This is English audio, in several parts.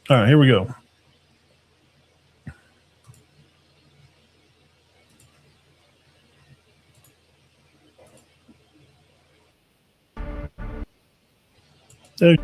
All right, here we go. There.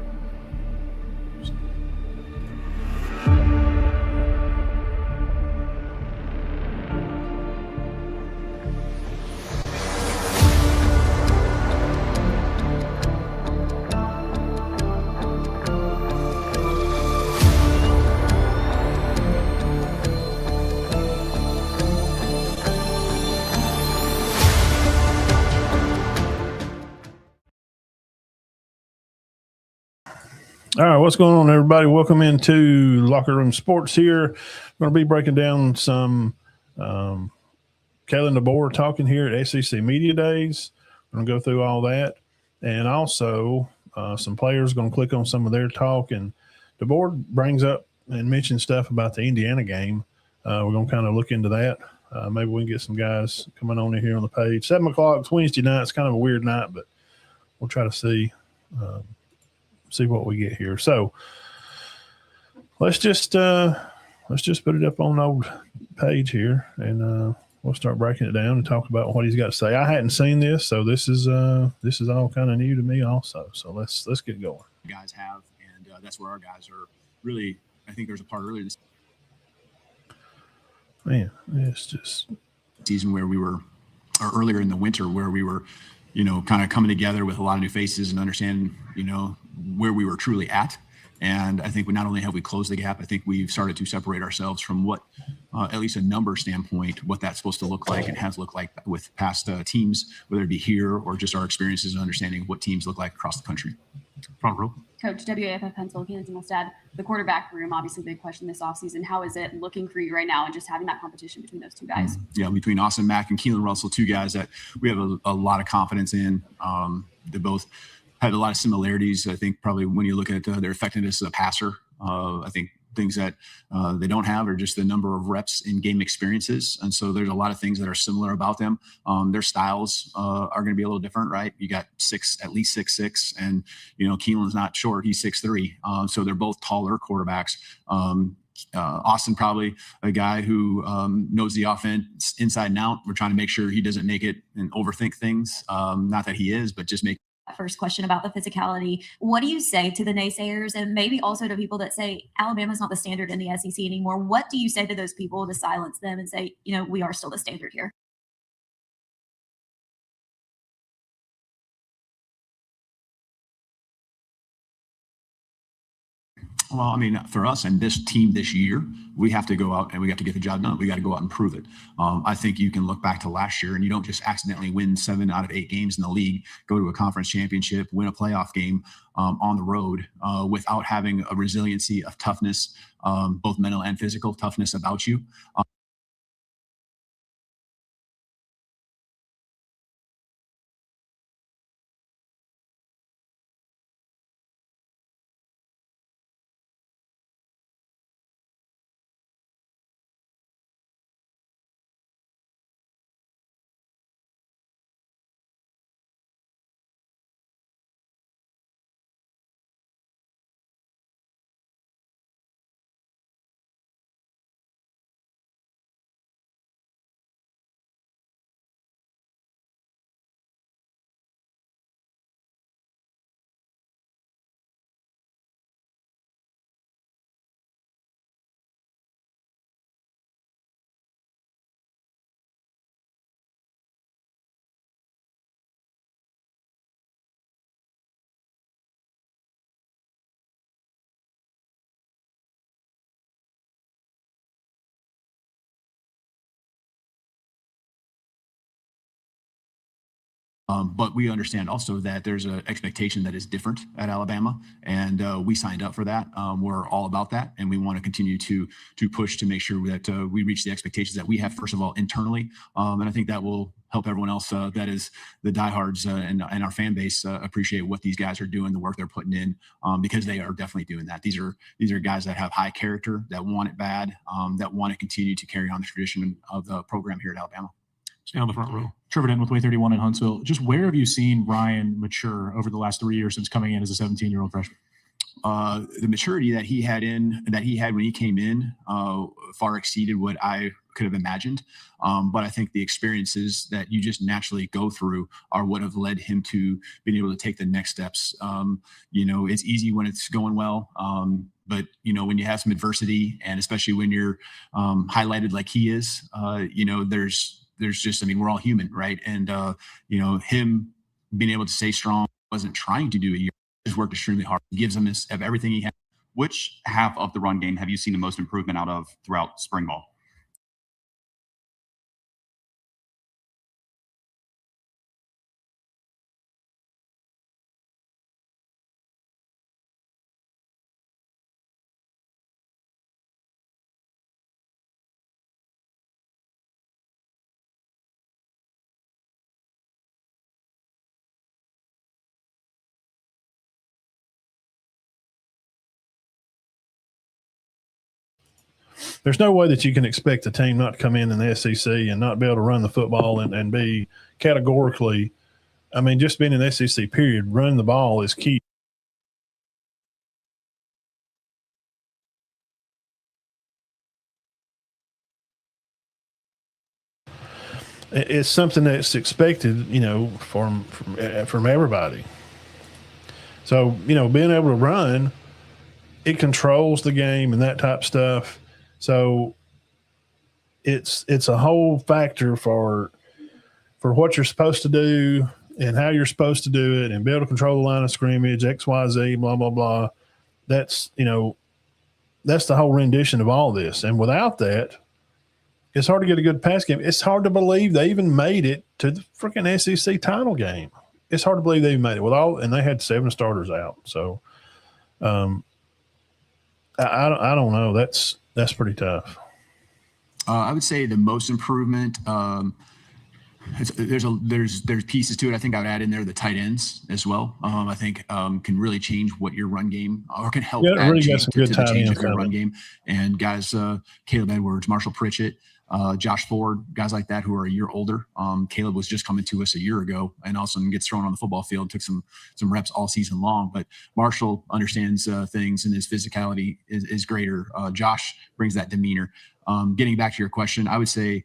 All right, what's going on, everybody? Welcome into Locker Room Sports here. I'm going to be breaking down some Kalen Deboer talking here at SEC Media Days. I'm going to go through all that. And also some players going to click on some of their talk. And Deboer brings up and mentions stuff about the Indiana game. We're going to kind of look into that. Maybe we can get some guys coming on in here on the page. 7 o'clock, it's Wednesday night. It's kind of a weird night, but we'll try to see what we get here. So let's just put it up on the old page here, and we'll start breaking it down and talk about what he's got to say. I hadn't seen this, so this is all kind of new to me also. So let's get going. Guys have, and that's where our guys are really. I think there's a part earlier this it's just season where we were, or earlier in the winter where we were, kind of coming together with a lot of new faces and understanding, where we were truly at. And I think not only have we closed the gap, I think we've started to separate ourselves from what, at least a number standpoint, what that's supposed to look like and has looked like with past teams, whether it be here or just our experiences and understanding what teams look like across the country. Front row. Coach, WAFF Pencil, Kansas Mustad, the quarterback room, obviously big question this offseason. How is it looking for you right now and just having that competition between those two guys? Yeah, between Austin Mack and Keelan Russell, two guys that we have a lot of confidence in. They both have a lot of similarities. I think probably when you look at their effectiveness as a passer, I think things that they don't have are just the number of reps in game experiences. And so there's a lot of things that are similar about them. Their styles are going to be a little different, right? You got at least 6'6", and, Keelan's not short. He's 6'3". So they're both taller quarterbacks. Austin, probably a guy who knows the offense inside and out. We're trying to make sure he doesn't make it and overthink things. Not that he is, but just make. First question about the physicality. What do you say to the naysayers and maybe also to people that say Alabama's not the standard in the SEC anymore? What do you say to those people to silence them and say, we are still the standard here? Well, I mean, for us and this team this year, we have to go out and we have to get the job done. We got to go out and prove it. I think you can look back to last year and you don't just accidentally win 7 out of 8 games in the league, go to a conference championship, win a playoff game on the road without having a resiliency of toughness, both mental and physical toughness about you. But we understand also that there's an expectation that is different at Alabama, and we signed up for that. We're all about that, and we want to continue to push to make sure that we reach the expectations that we have, first of all, internally. And I think that will help everyone else that is the diehards and our fan base appreciate what these guys are doing, the work they're putting in, because they are definitely doing that. These are guys that have high character, that want it bad, that want to continue to carry on the tradition of the program here at Alabama. Stay on the front row. Trevor Denton with Way 31 in Huntsville. Just where have you seen Ryan mature over the last 3 years since coming in as a 17-year-old freshman? the maturity that he had when he came in far exceeded what I could have imagined. But I think the experiences that you just naturally go through are what have led him to being able to take the next steps. It's easy when it's going well. But when you have some adversity, and especially when you're highlighted like he is, there's just, we're all human, right? And him being able to stay strong, wasn't trying to do a year, just worked extremely hard. He gives him everything he has. Which half of the run game have you seen the most improvement out of throughout spring ball? There's no way that you can expect a team not to come in the SEC and not be able to run the football and be categorically, just being in the SEC period, running the ball is key. It's something that's expected, from everybody. So, being able to run, it controls the game and that type of stuff. So it's a whole factor for what you're supposed to do and how you're supposed to do it, and be able to control the line of scrimmage, X, Y, Z, blah, blah, blah. That's the whole rendition of all this. And without that, it's hard to get a good pass game. It's hard to believe they even made it to the freaking SEC title game. It's hard to believe they even made it and they had 7 starters out. So I don't know. That's pretty tough. I would say the most improvement. There's pieces to it. I think I would add in there the tight ends as well. I think can really change what your run game, or can help add really change to the change of your coming. run game. And guys, Caleb Edwards, Marshall Pritchett, Josh Ford, guys like that who are a year older. Caleb was just coming to us a year ago, and also gets thrown on the football field. Took some reps all season long. But Marshall understands things, and his physicality is greater. Josh brings that demeanor. Getting back to your question, I would say,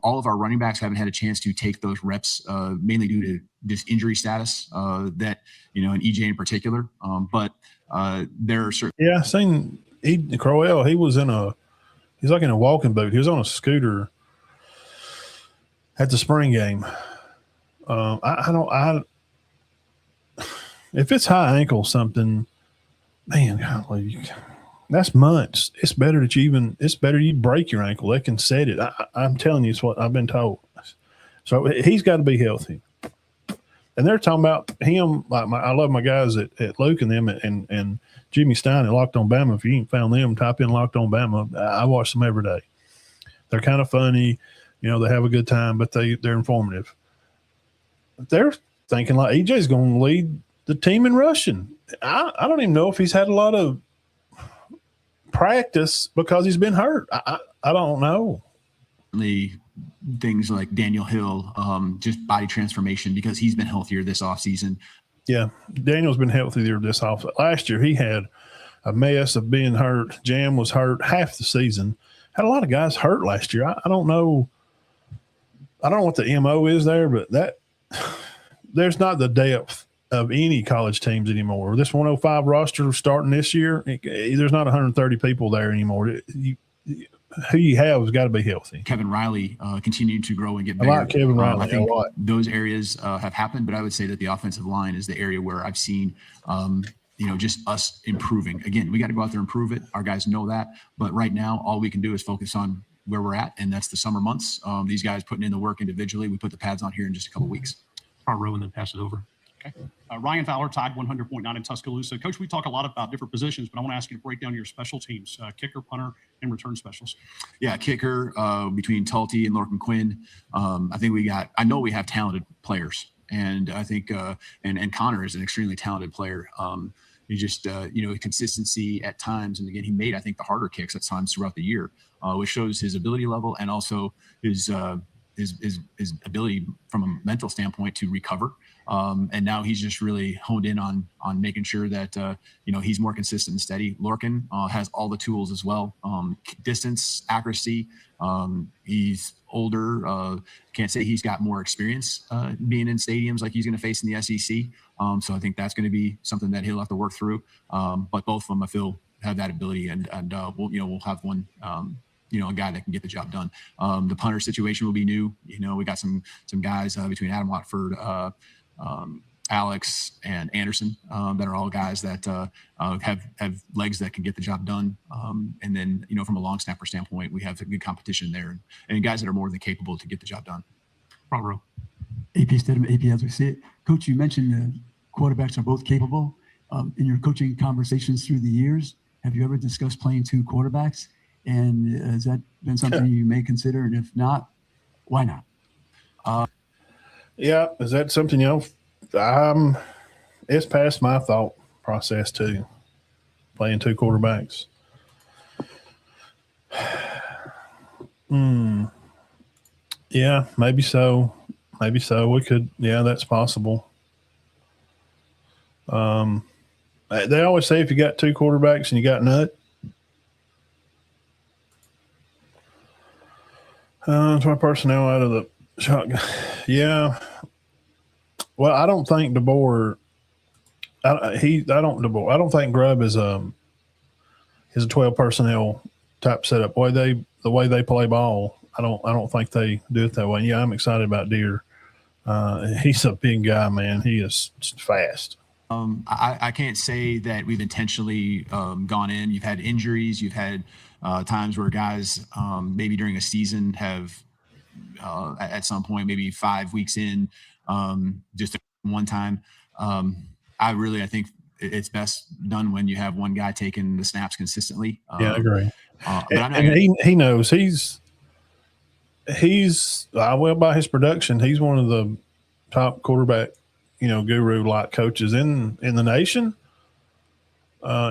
all of our running backs haven't had a chance to take those reps, mainly due to this injury status that, and EJ in particular. But there are certain. Yeah, I seen Crowell. He's like in a walking boot. He was on a scooter at the spring game. If it's high ankle something, man, golly, that's months. It's better you break your ankle. They can set it. I'm telling you, it's what I've been told. So he's got to be healthy. And they're talking about him. Like I love my guys at Luke and them and Jimmy Stein at Locked on Bama. If you ain't found them, type in Locked on Bama. I watch them every day. They're kind of funny. They have a good time, but they're informative. They're thinking like EJ's going to lead the team in rushing. I don't even know if he's had a lot of practice because he's been hurt. I don't know. Things like Daniel Hill, just body transformation, because he's been healthier this offseason. Yeah, Daniel's been healthier this off. Last year he had a mess of being hurt. Jam was hurt half the season. Had a lot of guys hurt last year. I don't know. I don't know what the MO is there, but there's not the depth of any college teams anymore. This 105 roster starting this year, there's not 130 people there anymore. Who you have has got to be healthy. Kevin Riley continued to grow and get better. I like Kevin Riley. I think those areas have happened, but I would say that the offensive line is the area where I've seen just us improving. Again, we got to go out there and prove it. Our guys know that. But right now, all we can do is focus on where we're at, and that's the summer months. These guys putting in the work individually. We put the pads on here in just a couple weeks. Front row and then pass it over. Okay. Ryan Fowler tied 100.9 in Tuscaloosa. Coach, we talk a lot about different positions, but I want to ask you to break down your special teams, kicker, punter, and return specials. Yeah, kicker between Talty and Lorcan Quinn. I know we have talented players, and I think and Connor is an extremely talented player. He just consistency at times, and again, he made, I think, the harder kicks at times throughout the year, which shows his ability level and also his ability from a mental standpoint to recover. And now he's just really honed in on making sure that, he's more consistent and steady. Lorcan has all the tools as well. Distance, accuracy. He's older. Can't say he's got more experience being in stadiums like he's going to face in the SEC. So I think that's going to be something that he'll have to work through. But both of them, I feel, have that ability, and we'll have one, a guy that can get the job done. The punter situation will be new. We got some guys between Adam Watford, Alex, and Anderson that are all guys that have legs that can get the job done. And then, from a long snapper standpoint, we have a good competition there, and guys that are more than capable to get the job done. Front row. AP Stedham, AP as we see it. Coach, you mentioned the quarterbacks are both capable. In your coaching conversations through the years, have you ever discussed playing two quarterbacks? And has that been something you may consider? And if not, why not? Yeah, is that something it's past my thought process too, playing two quarterbacks. Yeah, maybe so. Maybe so. We could. Yeah, that's possible. They always say if you got two quarterbacks and you got nut. It's my personnel out of the shotgun. Yeah. Well, I don't think Deboer. I don't think Grubb is a 12 personnel type setup. The way they play ball, I don't think they do it that way. Yeah, I'm excited about Deere. He's a big guy, man. He is fast. I can't say that we've intentionally gone in. You've had injuries. You've had times where guys maybe during a season have at some point, maybe 5 weeks in, just one time. I think it's best done when you have one guy taking the snaps consistently. Yeah, I agree. But I'm not he knows he's by his production, he's one of the top quarterback, guru like coaches in the nation.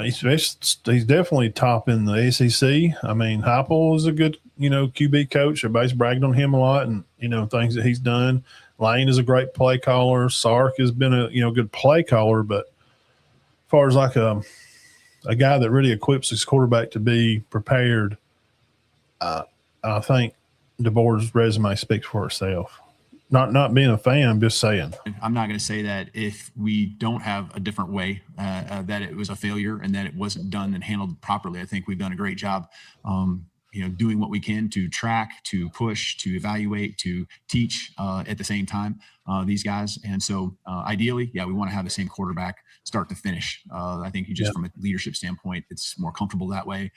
He's definitely top in the SEC. I mean, Heupel is a good, QB coach. Everybody's bragged on him a lot and, things that he's done. Lane is a great play caller. Sark has been a, good play caller, but as far as like a guy that really equips his quarterback to be prepared, I think Deboer's resume speaks for itself. Not being a fan, I'm just saying. I'm not going to say that if we don't have a different way, that it was a failure and that it wasn't done and handled properly. I think we've done a great job, doing what we can to track, to push, to evaluate, to teach at the same time, these guys. And so ideally, we want to have the same quarterback start to finish. I think from a leadership standpoint, it's more comfortable that way.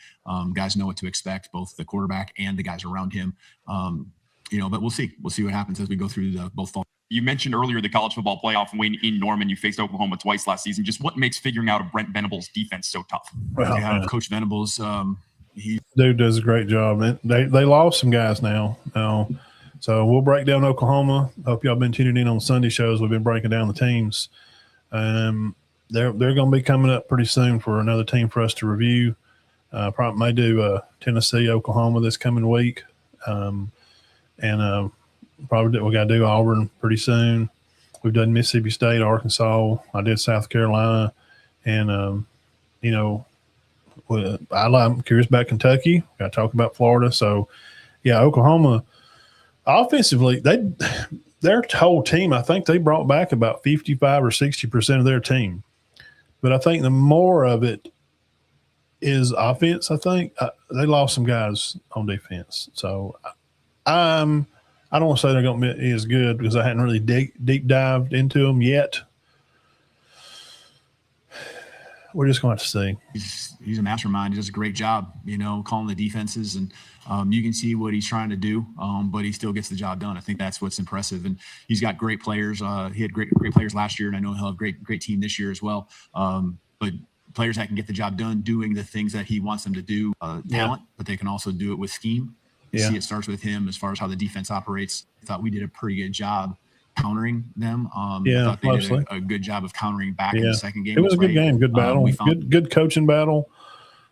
Guys know what to expect, both the quarterback and the guys around him. But we'll see. We'll see what happens as we go through both fall. You mentioned earlier the college football playoff win in Norman. You faced Oklahoma twice last season. Just what makes figuring out a Brent Venables defense so tough? Well, Coach Venables, dude does a great job. They lost some guys now. So we'll break down Oklahoma. Hope y'all been tuning in on Sunday shows. We've been breaking down the teams. They're going to be coming up pretty soon for another team for us to review. Probably may do Tennessee, Oklahoma this coming week. And probably we got to do Auburn pretty soon. We've done Mississippi State, Arkansas. I did South Carolina, and I'm curious about Kentucky. Got to talk about Florida. So, yeah, Oklahoma offensively, their whole team. I think they brought back about 55 or 60% of their team, but I think the more of it is offense. I think they lost some guys on defense, so. I don't want to say they're going to be as good because I hadn't really deep dived into them yet. We're just going to have to see. He's a mastermind. He does a great job, calling the defenses, and you can see what he's trying to do, but he still gets the job done. I think that's what's impressive, and he's got great players. He had great players last year, and I know he'll have great team this year as well. But players that can get the job done, doing the things that he wants them to do, talent, but they can also do it with scheme. Yeah. See, it starts with him as far as how the defense operates. I thought we did a pretty good job countering them. I thought they did a good job of countering back in the second game. It was a good game, good battle, good coaching battle.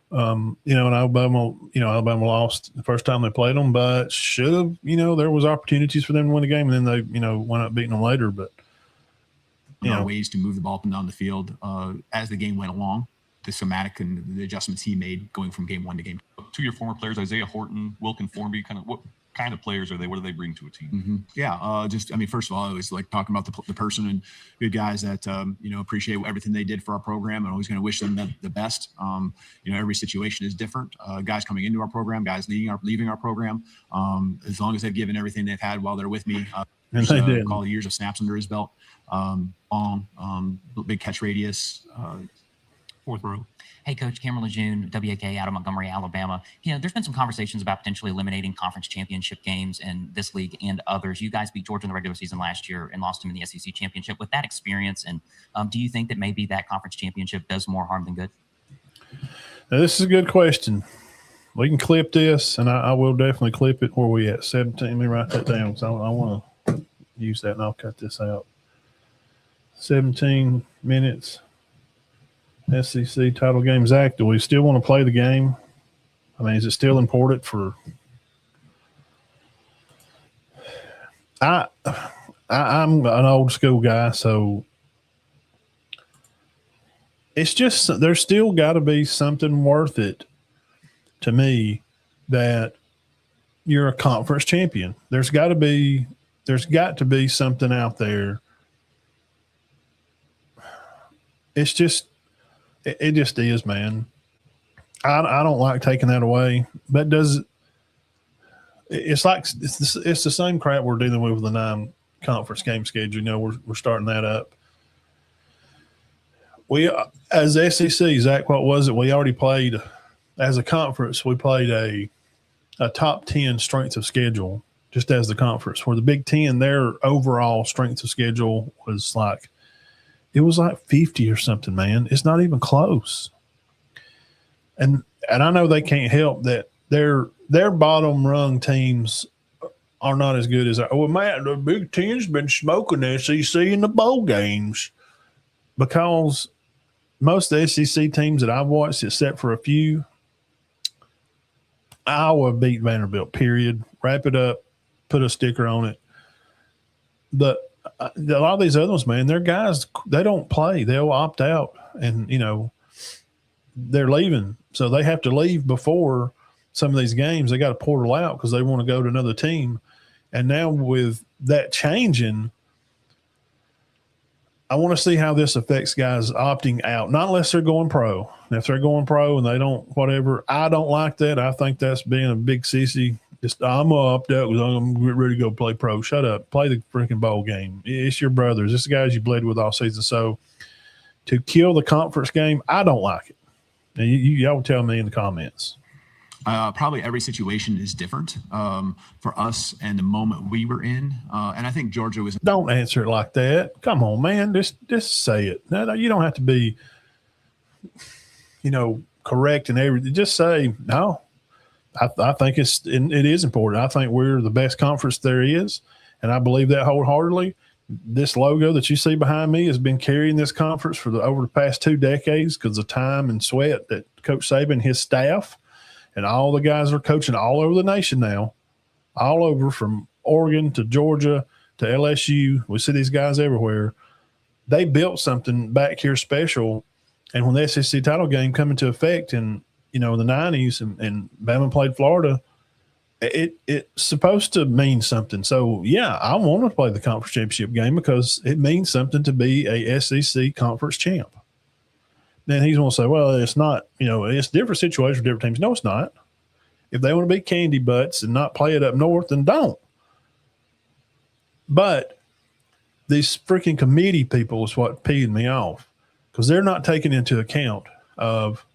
And Alabama lost the first time they played them, but should have, there was opportunities for them to win the game, and then they, went up beating them later. But There Yeah. are ways to move the ball up and down the field as the game went along. The somatic and the adjustments he made going from game 1 to game 2. To your former players, Isaiah Horton, Wilkin Formby, what kind of players are they? What do they bring to a team? Yeah, first of all, I always like talking about the person and good guys that appreciate everything they did for our program, and always going to wish them the best. Every situation is different. Guys coming into our program, guys leaving our program. As long as they've given everything they've had while they're with me, And they did. call years of snaps under his belt. Long, big catch radius. Fourth row. Hey, Coach, Cameron Lejeune, WAK out of Montgomery, Alabama. There's been some conversations about potentially eliminating conference championship games in this league and others. You guys beat Georgia in the regular season last year and lost them in the SEC championship. With that experience, and do you think that maybe that conference championship does more harm than good? Now, this is a good question. We can clip this, and I will definitely clip it. Where we at? 17. Let me write that down because I want to use that, and I'll cut this out. 17 minutes. SEC title game. Zach, do we still want to play the game? I mean, is it still important for I'm an old school guy, so it's just there's still got to be something worth it to me that you're a conference champion. There's got to be something out there. It's just it just is, man. I don't like taking that away, but it's the same crap we're dealing with the 9 conference game schedule. We're starting that up. We as SEC, Zach, what was it? We already played as a conference. We played a top 10 strength of schedule just as the conference. Where the Big Ten, their overall strength of schedule was like. It was like 50 or something, man. It's not even close. And I know they can't help that their bottom rung teams are not as good as our. Well, Matt, the Big Ten's been smoking the SEC in the bowl games because most of the SEC teams that I've watched, except for a few, Iowa beat Vanderbilt, period. Wrap it up, put a sticker on it. But a lot of these other ones, man, they're guys, they don't play. They'll opt out and, they're leaving. So they have to leave before some of these games. They got to portal out because they want to go to another team. And now with that changing, I want to see how this affects guys opting out, not unless they're going pro. And if they're going pro and they don't, whatever, I don't like that. I think that's being a big sissy. I'm going to opt out because I'm going to get ready to go play pro. Shut up. Play the freaking bowl game. It's your brothers. It's the guys you played with all season. So to kill the conference game, I don't like it. Now, y'all tell me in the comments. Probably every situation is different for us and the moment we were in. And I think Georgia was. Don't answer it like that. Come on, man. Just say it. No, you don't have to be, correct and everything. Just say, no. I think it is important. I think we're the best conference there is, and I believe that wholeheartedly. This logo that you see behind me has been carrying this conference for over the past 2 decades because of time and sweat that Coach Saban, his staff, and all the guys are coaching all over the nation now, all over from Oregon to Georgia to LSU. We see these guys everywhere. They built something back here special, and when the SEC title game come into effect in the 90s and Bama played Florida, it's supposed to mean something. So, yeah, I want to play the conference championship game because it means something to be a SEC conference champ. Then he's going to say, well, it's not, it's a different situation for different teams. No, it's not. If they want to be candy butts and not play it up north, then don't. But these freaking committee people is what peed me off because they're not taking into account of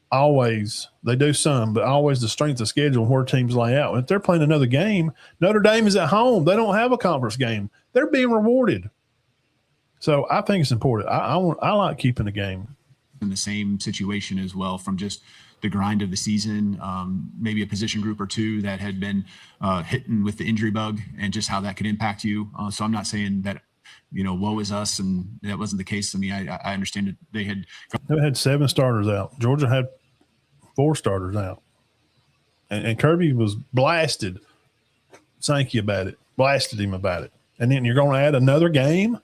always, they do some, but always the strength of schedule and where teams lay out. And if they're playing another game, Notre Dame is at home. They don't have a conference game. They're being rewarded. So I think it's important. I like keeping the game. In the same situation as well from just the grind of the season, maybe a position group or two that had been hitting with the injury bug and just how that could impact you. So I'm not saying that, woe is us, and that wasn't the case. I mean, I understand that they had 7 starters out. Georgia had 4 starters out. And Kirby was blasted Sankey about it, blasted him about it. And then you're going to add another game?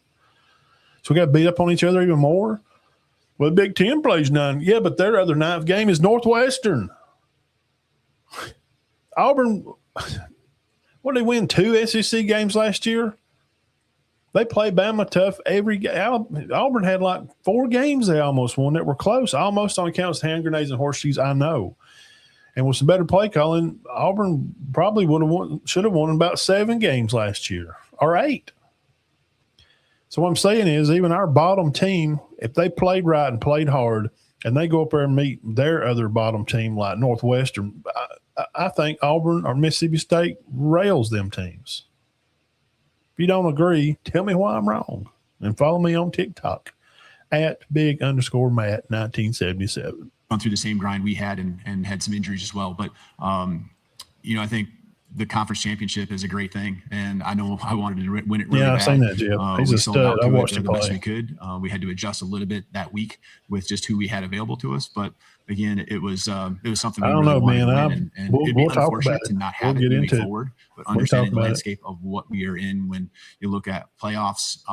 So we got to beat up on each other even more. Well, the Big Ten plays 9. Yeah, but their other 9th game is Northwestern. Auburn, what did they win? 2 SEC games last year? They play Bama tough every game. Auburn had like 4 games they almost won that were close. Almost on accounts of hand grenades and horseshoes, I know. And with some better play calling, Auburn probably should have won about 7 games last year or 8. So what I'm saying is, even our bottom team, if they played right and played hard, and they go up there and meet their other bottom team like Northwestern, I think Auburn or Mississippi State rails them teams. If you don't agree, tell me why I'm wrong. And follow me on TikTok at big_Matt1977. Gone through the same grind we had and had some injuries as well. But, I think the conference championship is a great thing. And I know I wanted to win it really bad. I've seen that, Jeff. He's a stud. I watched him the best play. we could. We had to adjust a little bit that week with just who we had available to us. But again, it was something we I don't really know, wanted man. to win. And it'd be unfortunate to not have it moving forward. But understanding the landscape of what we are in when you look at playoffs,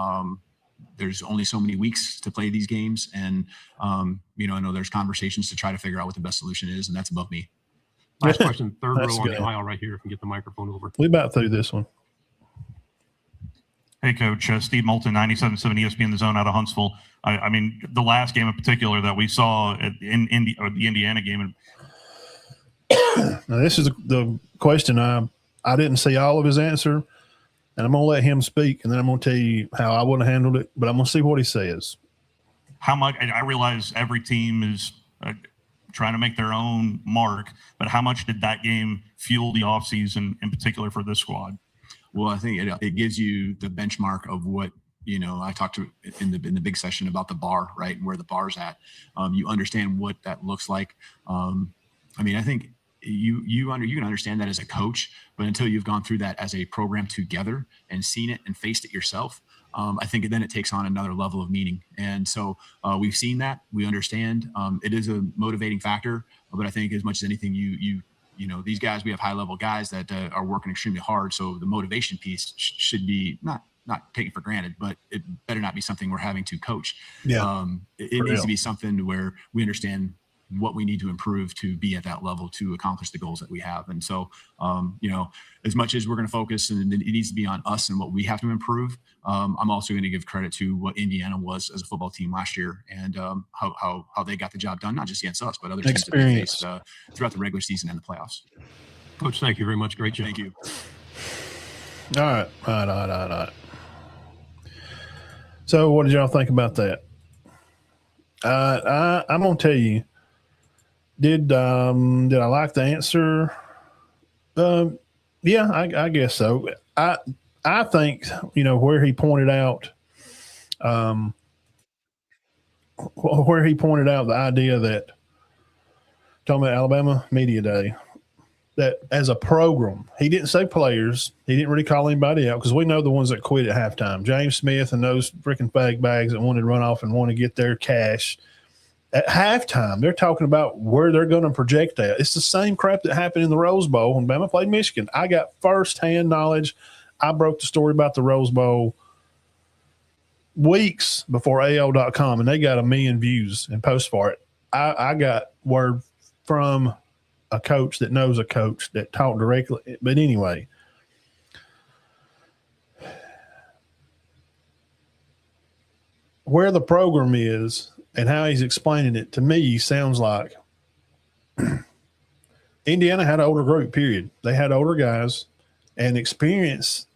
there's only so many weeks to play these games. And, I know there's conversations to try to figure out what the best solution is, and that's above me. Last question, third row That's on good. the aisle right here. If we get the microphone over. We about through this one. Hey, Coach. Steve Moulton, 97.7 ESPN The Zone out of Huntsville. I mean, the last game in particular that we saw in the Indiana game. Now, this is the question. I didn't see all of his answer, and I'm going to let him speak, and then I'm going to tell you how I would have handled it, but I'm going to see what he says. How much – I realize every team is trying to make their own mark, but how much did that game fuel the offseason in particular for this squad? Well, I think it gives you the benchmark of what, I talked to in the big session about the bar, right, and where the bar's at. You understand what that looks like. I think you can understand that as a coach, but until you've gone through that as a program together and seen it and faced it yourself, I think then it takes on another level of meaning. And so we've seen that. We understand. It is a motivating factor, but I think as much as anything, these guys, we have high-level guys that are working extremely hard. So the motivation piece should be not taken for granted, but it better not be something we're having to coach. Yeah, it needs to be something where we understand what we need to improve to be at that level to accomplish the goals that we have. And so, as much as we're going to focus and it needs to be on us and what we have to improve, I'm also going to give credit to what Indiana was as a football team last year and how they got the job done, not just against us, but other teams that they faced throughout the regular season and the playoffs. Coach, thank you very much. Great job. Thank you. All right. So what did y'all think about that? I'm going to tell you, did I like the answer? Yeah, I guess so. I think, where he pointed out the idea that, talking about Alabama Media Day, that as a program, he didn't say players. He didn't really call anybody out because we know the ones that quit at halftime. James Smith and those freaking fag bags that wanted to run off and want to get their cash. At halftime, they're talking about where they're going to project at. It's the same crap that happened in the Rose Bowl when Bama played Michigan. I got firsthand knowledge. I broke the story about the Rose Bowl weeks before AL.com, and they got 1 million views and posts for it. I got word from a coach that knows a coach that talked directly. But anyway, where the program is and how he's explaining it to me sounds like Indiana had an older group, period. They had older guys, and experience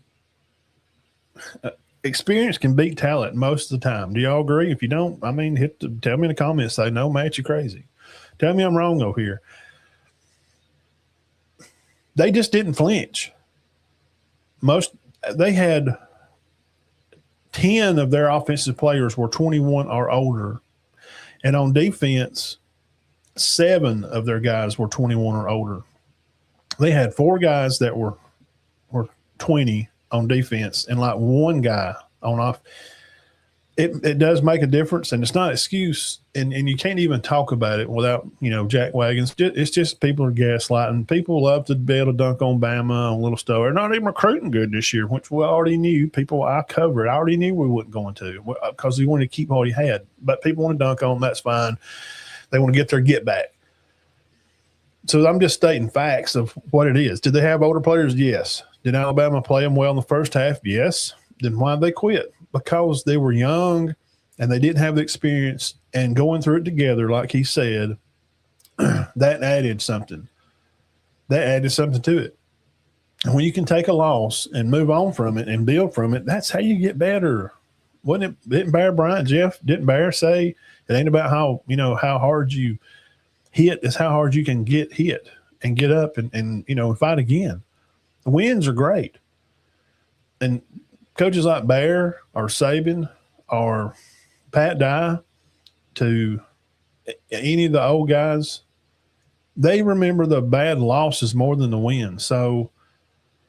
can beat talent most of the time. Do y'all agree? If you don't, tell me in the comments, say, no, Matt, you're crazy. Tell me I'm wrong over here. They just didn't flinch. They had 10 of their offensive players were 21 or older. And on defense, 7 of their guys were 21 or older. They had 4 guys that were 20 on defense and like 1 guy on off. it does make a difference, and it's not an excuse, and you can't even talk about it without, jack wagons. It's just people are gaslighting. People love to be able to dunk on Bama on little stuff. They're not even recruiting good this year, which we already knew. People I covered, I already knew we wasn't going to, because we wanted to keep what he had. But people want to dunk on him, that's fine. They want to get their get back. So I'm just stating facts of what it is. Did they have older players? Yes. Did Alabama play them well in the first half? Yes. Then why did they quit? Because they were young and they didn't have the experience, and going through it together, like he said, that added something. That added something to it. And when you can take a loss and move on from it and build from it, that's how you get better. Didn't Bear Bryant, Jeff, didn't Bear say it ain't about how hard you hit, it's how hard you can get hit and get up and fight again. The wins are great. And coaches like Bear or Saban or Pat Dye, to any of the old guys, they remember the bad losses more than the wins. So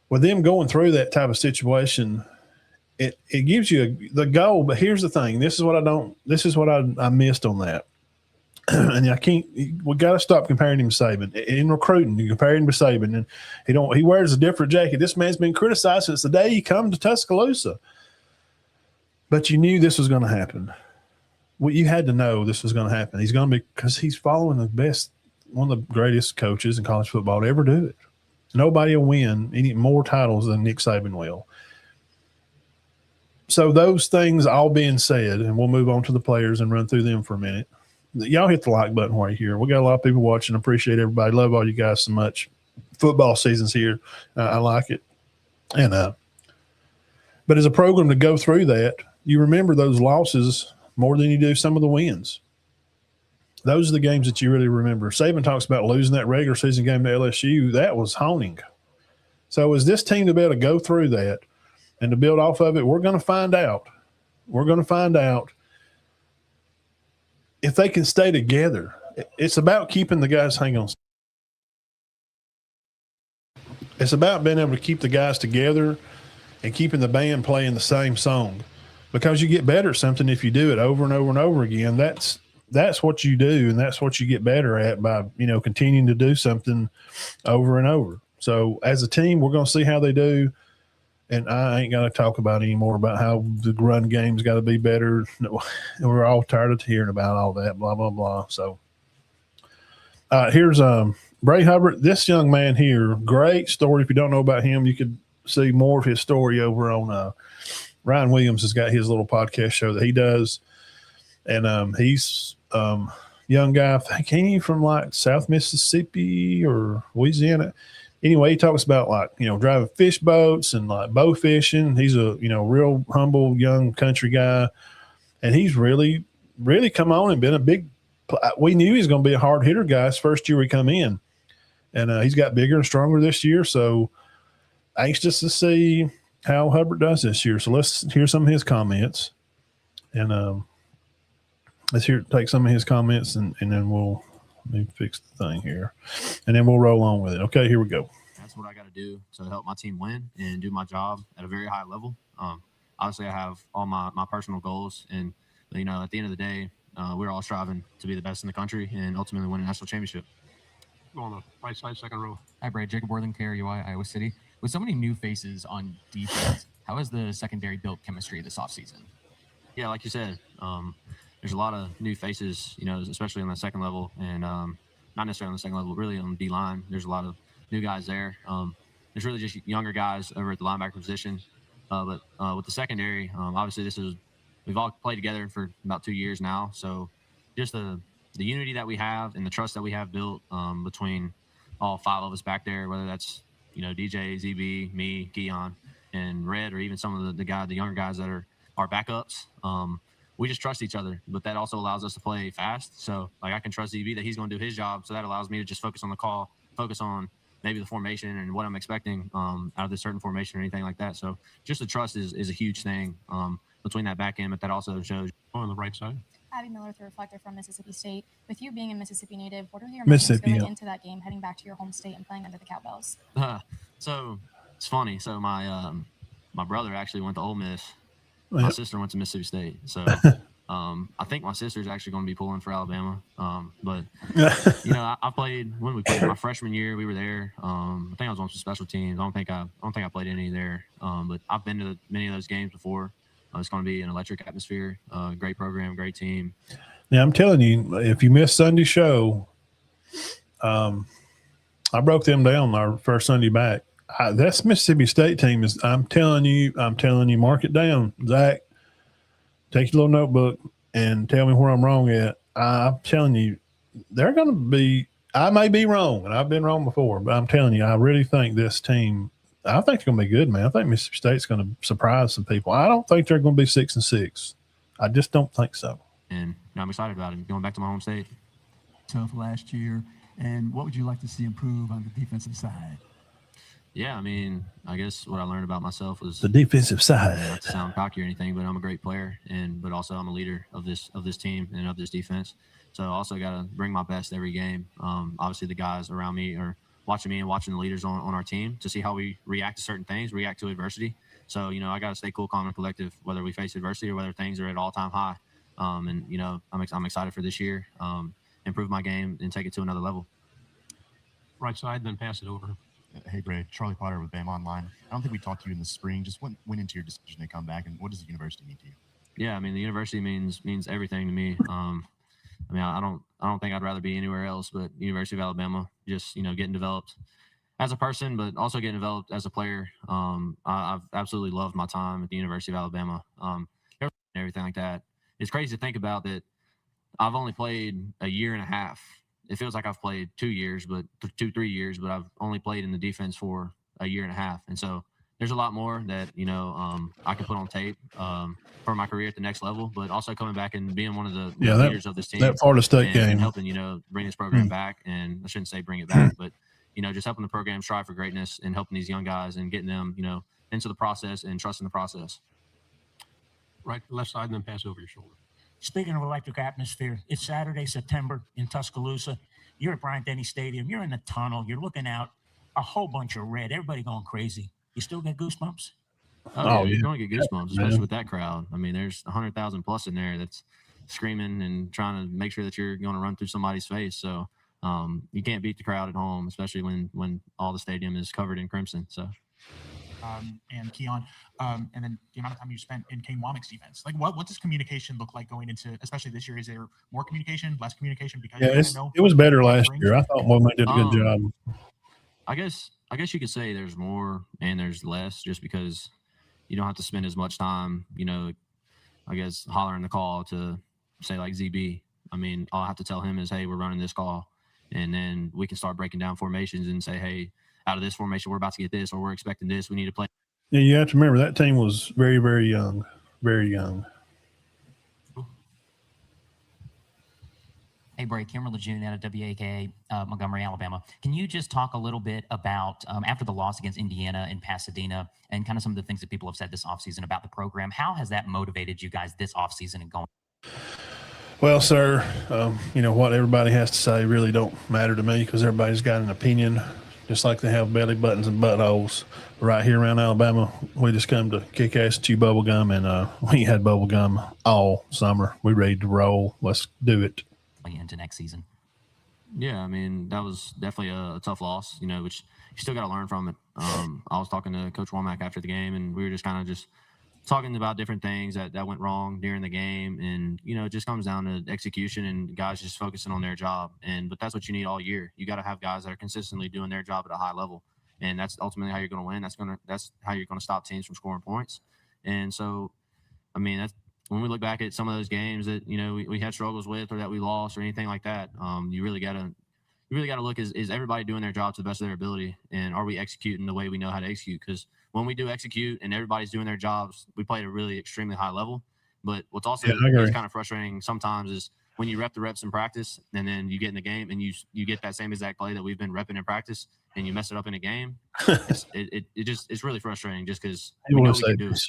with them going through that type of situation, it gives you the goal. But here's the thing. This is what I missed on that. And we got to stop comparing him to Saban. In recruiting, you compare him to Saban, and he wears a different jacket. This man's been criticized since the day he come to Tuscaloosa. But you knew this was going to happen. You had to know this was going to happen. He's going to be, because he's following one of the greatest coaches in college football to ever do it. Nobody will win any more titles than Nick Saban will. So those things all being said, and we'll move on to the players and run through them for a minute. Y'all hit the like button while you're here. We got a lot of people watching. Appreciate everybody. Love all you guys so much. Football season's here. I like it. And but as a program to go through that, you remember those losses more than you do some of the wins. Those are the games that you really remember. Saban talks about losing that regular season game to LSU. That was haunting. So as this team to be able to go through that and to build off of it, we're going to find out. We're going to find out if they can stay together. It's about keeping the guys, hang on. It's about being able to keep the guys together and keeping the band playing the same song, because you get better at something if you do it over and over and over again. That's what you do, and that's what you get better at by, continuing to do something over and over. So as a team, we're going to see how they do. And I ain't going to talk about anymore about how the run game's got to be better. We're all tired of hearing about all that, blah, blah, blah. So here's Bray Hubbard. This young man here, great story. If you don't know about him, you could see more of his story over on Ryan Williams has got his little podcast show that he does. And he's young guy. I think he from like South Mississippi or Louisiana. Anyway, he talks about driving fish boats and like bow fishing. He's a, real humble young country guy. And he's really, really come on and been a big – we knew he was going to be a hard hitter guy his first year we come in. And he's got bigger and stronger this year. So anxious to see how Hubbard does this year. So let's hear some of his comments. And let's take some of his comments and then let me fix the thing here, and then we'll roll on with it. Okay, here we go. That's what I got to do to help my team win and do my job at a very high level. Obviously, I have all my personal goals, and at the end of the day, we're all striving to be the best in the country and ultimately win a national championship. Go on the right side, second row. Hi, Brad. Jacob Worthing, KRUI, Iowa City. With so many new faces on defense, how has the secondary built chemistry this offseason? Yeah, like you said, there's a lot of new faces, especially on the second level, and not necessarily on the second level, really on the D-line. There's a lot of new guys there. There's really just younger guys over at the linebacker position. But with the secondary, obviously we've all played together for about 2 years now. So just the unity that we have and the trust that we have built between all five of us back there, whether that's, DJ, ZB, me, Keon, and Red, or even some of the younger guys that are our backups. We just trust each other, but that also allows us to play fast. So, I can trust ZB that he's going to do his job. So that allows me to just focus on the call, focus on maybe the formation and what I'm expecting out of this certain formation or anything like that. So just the trust is a huge thing between that back end, but that also shows. On the right side. Abby Miller, the reflector from Mississippi State. With you being a Mississippi native, what are your emotions going into that game, heading back to your home state and playing under the Cowbells? So it's funny. So my brother actually went to Ole Miss, My sister went to Mississippi State, so I think my sister's actually going to be pulling for Alabama. But I played when we played my freshman year. We were there. I think I was on some special teams. I don't think I played any there. But I've been to many of those games before. It's going to be an electric atmosphere. Great program, great team. Yeah, I'm telling you, if you missed Sunday's show, I broke them down our first Sunday back. That's Mississippi State team is. I'm telling you, mark it down, Zach. Take your little notebook and tell me where I'm wrong at. I'm telling you, they're going to be. I may be wrong, and I've been wrong before, but I'm telling you, I really think this team. I think it's going to be good, man. I think Mississippi State's going to surprise some people. I don't think they're going to be 6-6. I just don't think so. And I'm excited about it. Going back to my home state. Tough last year. And what would you like to see improve on the defensive side? Yeah, I mean, I guess what I learned about myself was the defensive side. Not to sound cocky or anything, but I'm a great player, but also I'm a leader of this team and of this defense. So I also got to bring my best every game. Obviously, the guys around me are watching me and watching the leaders on our team to see how we react to certain things, react to adversity. So I got to stay cool, calm, and collective, whether we face adversity or whether things are at all-time high. I'm excited for this year. Improve my game and take it to another level. Right side, then pass it over. Hey, Bray, Charlie Potter with Bama Online. I don't think we talked to you in the spring. Just what went into your decision to come back, and what does the university mean to you? Yeah, I mean, the university means everything to me. I don't think I'd rather be anywhere else but University of Alabama. Just getting developed as a person, but also getting developed as a player. I've absolutely loved my time at the University of Alabama. Everything like that. It's crazy to think about that. I've only played a year and a half. It feels like I've played 2 years, but 3 years, but I've only played in the defense for a year and a half. And so there's a lot more that, I can put on tape for my career at the next level, but also coming back and being one of the leaders of this team. That Florida State game. And helping, bring this program back. And I shouldn't say bring it back, but, just helping the program strive for greatness and helping these young guys and getting them, into the process and trusting the process. Right, left side, and then pass over your shoulder. Speaking of electric atmosphere, it's Saturday, September in Tuscaloosa. You're at Bryant-Denny Stadium. You're in the tunnel. You're looking out, a whole bunch of red. Everybody going crazy. You still get goosebumps? Oh, you're going to get goosebumps, especially with that crowd. I mean, there's 100,000 plus in there that's screaming and trying to make sure that you're going to run through somebody's face. So you can't beat the crowd at home, especially when all the stadium is covered in crimson. So. And Keon, and then the amount of time you spent in Kane Wommack's defense. Like, what does communication look like going into, especially this year? Is there more communication, less communication? Because it was better last year. I thought Wommack did a good job. I guess you could say there's more and there's less, just because you don't have to spend as much time, I guess hollering the call to say like ZB. I mean, all I have to tell him is, hey, we're running this call, and then we can start breaking down formations and say, hey, out of this formation, we're about to get this, or we're expecting this. We need to play. Yeah, you have to remember that team was very, very young, very young. Hey, Bray, Cameron Lejeune out of WAKA, Montgomery, Alabama. Can you just talk a little bit about, after the loss against Indiana and Pasadena, and kind of some of the things that people have said this offseason about the program, how has that motivated you guys this offseason and going? Well, sir, what everybody has to say really don't matter to me, because everybody's got an opinion. Just like they have belly buttons and buttholes. Right here around Alabama, we just come to kick ass, chew bubble gum, and we had bubble gum all summer. We ready to roll. Let's do it. Into next season. Yeah, I mean, that was definitely a tough loss, which you still got to learn from it. I was talking to Coach Wommack after the game, and we were just kind of just talking about different things that went wrong during the game. And, it just comes down to execution and guys just focusing on their job. But that's what you need all year. You got to have guys that are consistently doing their job at a high level. And that's ultimately how you're going to win. That's how you're going to stop teams from scoring points. And so, I mean, that's when we look back at some of those games that, we had struggles with or that we lost or anything like that. You really got to look, is everybody doing their job to the best of their ability? And are we executing the way we know how to execute? Because when we do execute and everybody's doing their jobs, we play at a really extremely high level. But what's also is kind of frustrating sometimes is when you rep the reps in practice and then you get in the game and you get that same exact play that we've been repping in practice and you mess it up in a game. It's really frustrating just because we know we can do it.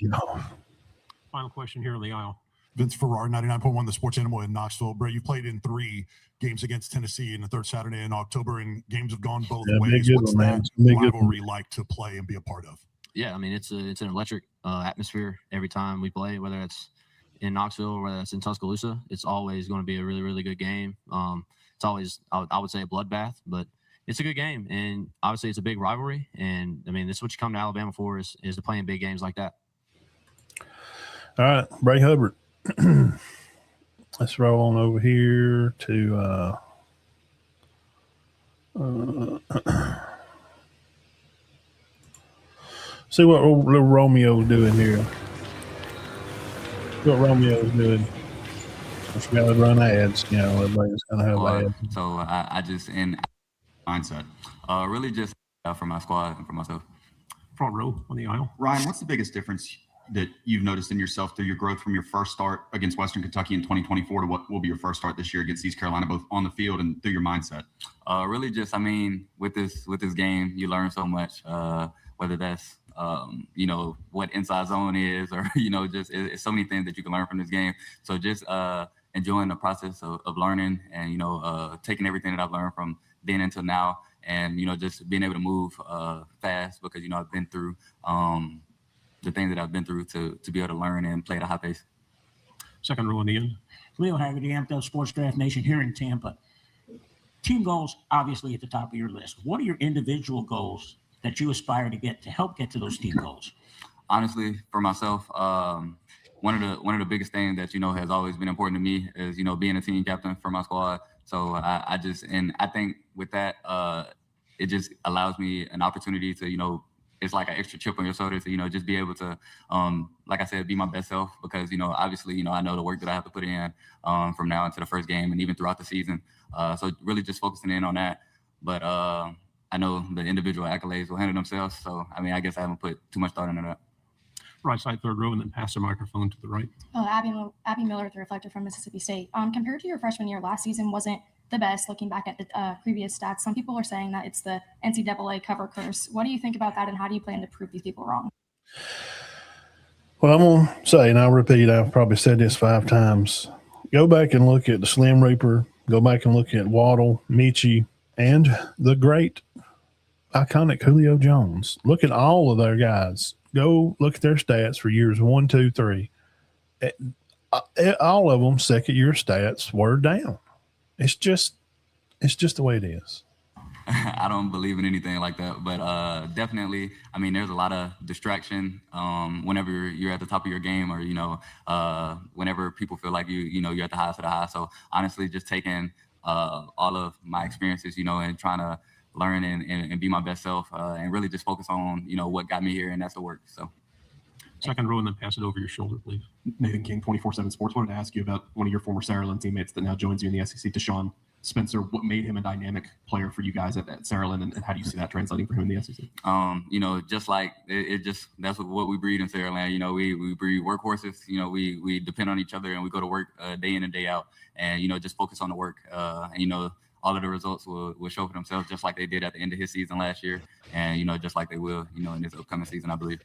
Final question here on the aisle. Vince Ferrar, 99.1 The Sports Animal in Knoxville. Brett, you played in 3 games against Tennessee in the third Saturday in October, and games have gone both ways. What's that rivalry like to play and be a part of? Yeah, I mean, it's an electric atmosphere every time we play, whether it's in Knoxville or whether it's in Tuscaloosa. It's always going to be a really, really good game. It's always, I would say, a bloodbath, but it's a good game. And obviously, it's a big rivalry. And, I mean, this is what you come to Alabama for is to play in big games like that. All right, Bray Hubbard. Let's roll on over here to see what little Romeo's doing here. What Romeo's doing. I forgot to run ads. You know, everybody's going to have ads. So I just, in mindset, really just for my squad and for myself. Front row on the aisle. Ryan, what's the biggest difference that you've noticed in yourself through your growth from your first start against Western Kentucky in 2024 to what will be your first start this year against East Carolina, both on the field and through your mindset? Really just, I mean, with this game, you learn so much, whether that's, you know, what inside zone is, or, you know, just it's so many things that you can learn from this game. So just enjoying the process of learning and, you know, taking everything that I've learned from then until now and, you know, just being able to move fast because, you know, I've been through the things that I've been through to be able to learn and play at a high pace. Second row on the end. Leo Haggerty, Amptel Sports Draft Nation here in Tampa. Team goals, obviously, at the top of your list. What are your individual goals that you aspire to get to help get to those team goals? Honestly, for myself, one of the biggest things that, you know, has always been important to me is, you know, being a team captain for my squad. So I think with that, it just allows me an opportunity to, you know, it's like an extra chip on your shoulder to, you know, just be able to, like I said, be my best self because, you know, obviously, you know, I know the work that I have to put in from now into the first game and even throughout the season. So really just focusing in on that. But I know the individual accolades will handle themselves. So, I mean, I guess I haven't put too much thought into that. Right side, third row, and then pass the microphone to the right. Abby Miller, the reflector from Mississippi State. Compared to your freshman year, last season wasn't the best looking back at the previous stats. Some people are saying that it's the NCAA cover curse. What do you think about that, and how do you plan to prove these people wrong? Well, I'm going to say, and I'll repeat, I've probably said this 5 times. Go back and look at the Slim Reaper. Go back and look at Waddle, Michie, and the great, iconic Julio Jones. Look at all of their guys. Go look at their stats for years 1, 2, 3. All of them second-year stats were down. It's just the way it is. I don't believe in anything like that, but definitely, I mean, there's a lot of distraction whenever you're at the top of your game, or, you know, whenever people feel like you're at the highest of the high. So honestly, just taking all of my experiences, you know, and trying to learn and be my best self, and really just focus on, you know, what got me here, and that's the work. So. Second row, and then pass it over your shoulder, please. Nathan King, 24/7 Sports. Wanted to ask you about one of your former Saraland teammates that now joins you in the SEC, Deshaun Spencer. What made him a dynamic player for you guys at Saraland, and how do you see that translating for him in the SEC? You know, just like that's what we breed in Saraland. You know, we breed workhorses. You know, we depend on each other, and we go to work day in and day out, and, you know, just focus on the work. And, you know, all of the results will show for themselves, just like they did at the end of his season last year, and, you know, just like they will, you know, in this upcoming season, I believe.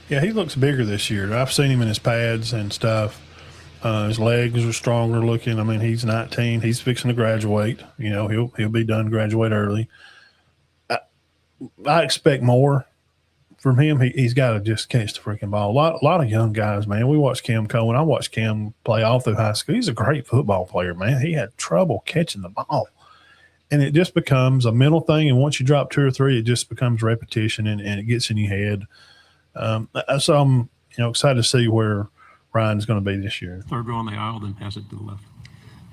Yeah, he looks bigger this year. I've seen him in his pads and stuff. His legs are stronger looking. I mean, he's 19. He's fixing to graduate. You know, he'll be done, graduate early. I expect more from him. He's got to just catch the freaking ball. A lot of young guys, man. We watched Cam Cohen. I watched Cam play all through high school. He's a great football player, man. He had trouble catching the ball. And it just becomes a mental thing. And once you drop 2 or 3, it just becomes repetition, and it gets in your head. So I'm, you know, excited to see where Ryan's going to be this year. Third row on the aisle, then pass it to the left.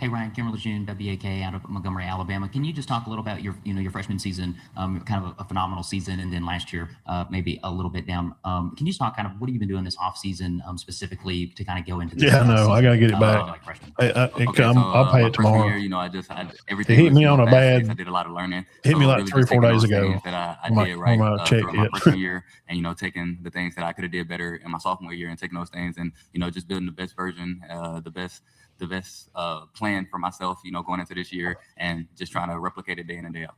Hey, Ryan, Kimberly June, WAK out of Montgomery, Alabama. Can you just talk a little about your freshman season, kind of a phenomenal season, and then last year maybe a little bit down. Can you just talk kind of what have you been doing this off season specifically to kind of go into this? Yeah, no, I got to get it back. I'll pay it tomorrow. Year, you know, everything. It hit me on a bad. I did a lot of learning. Hit me like 3 or 4 days ago. That I did right throughout my freshman year, and, you know, taking the things that I could have did better in my sophomore year, and taking those things and, you know, just building the best version, the best plan for myself, you know, going into this year, and just trying to replicate it day in and day out.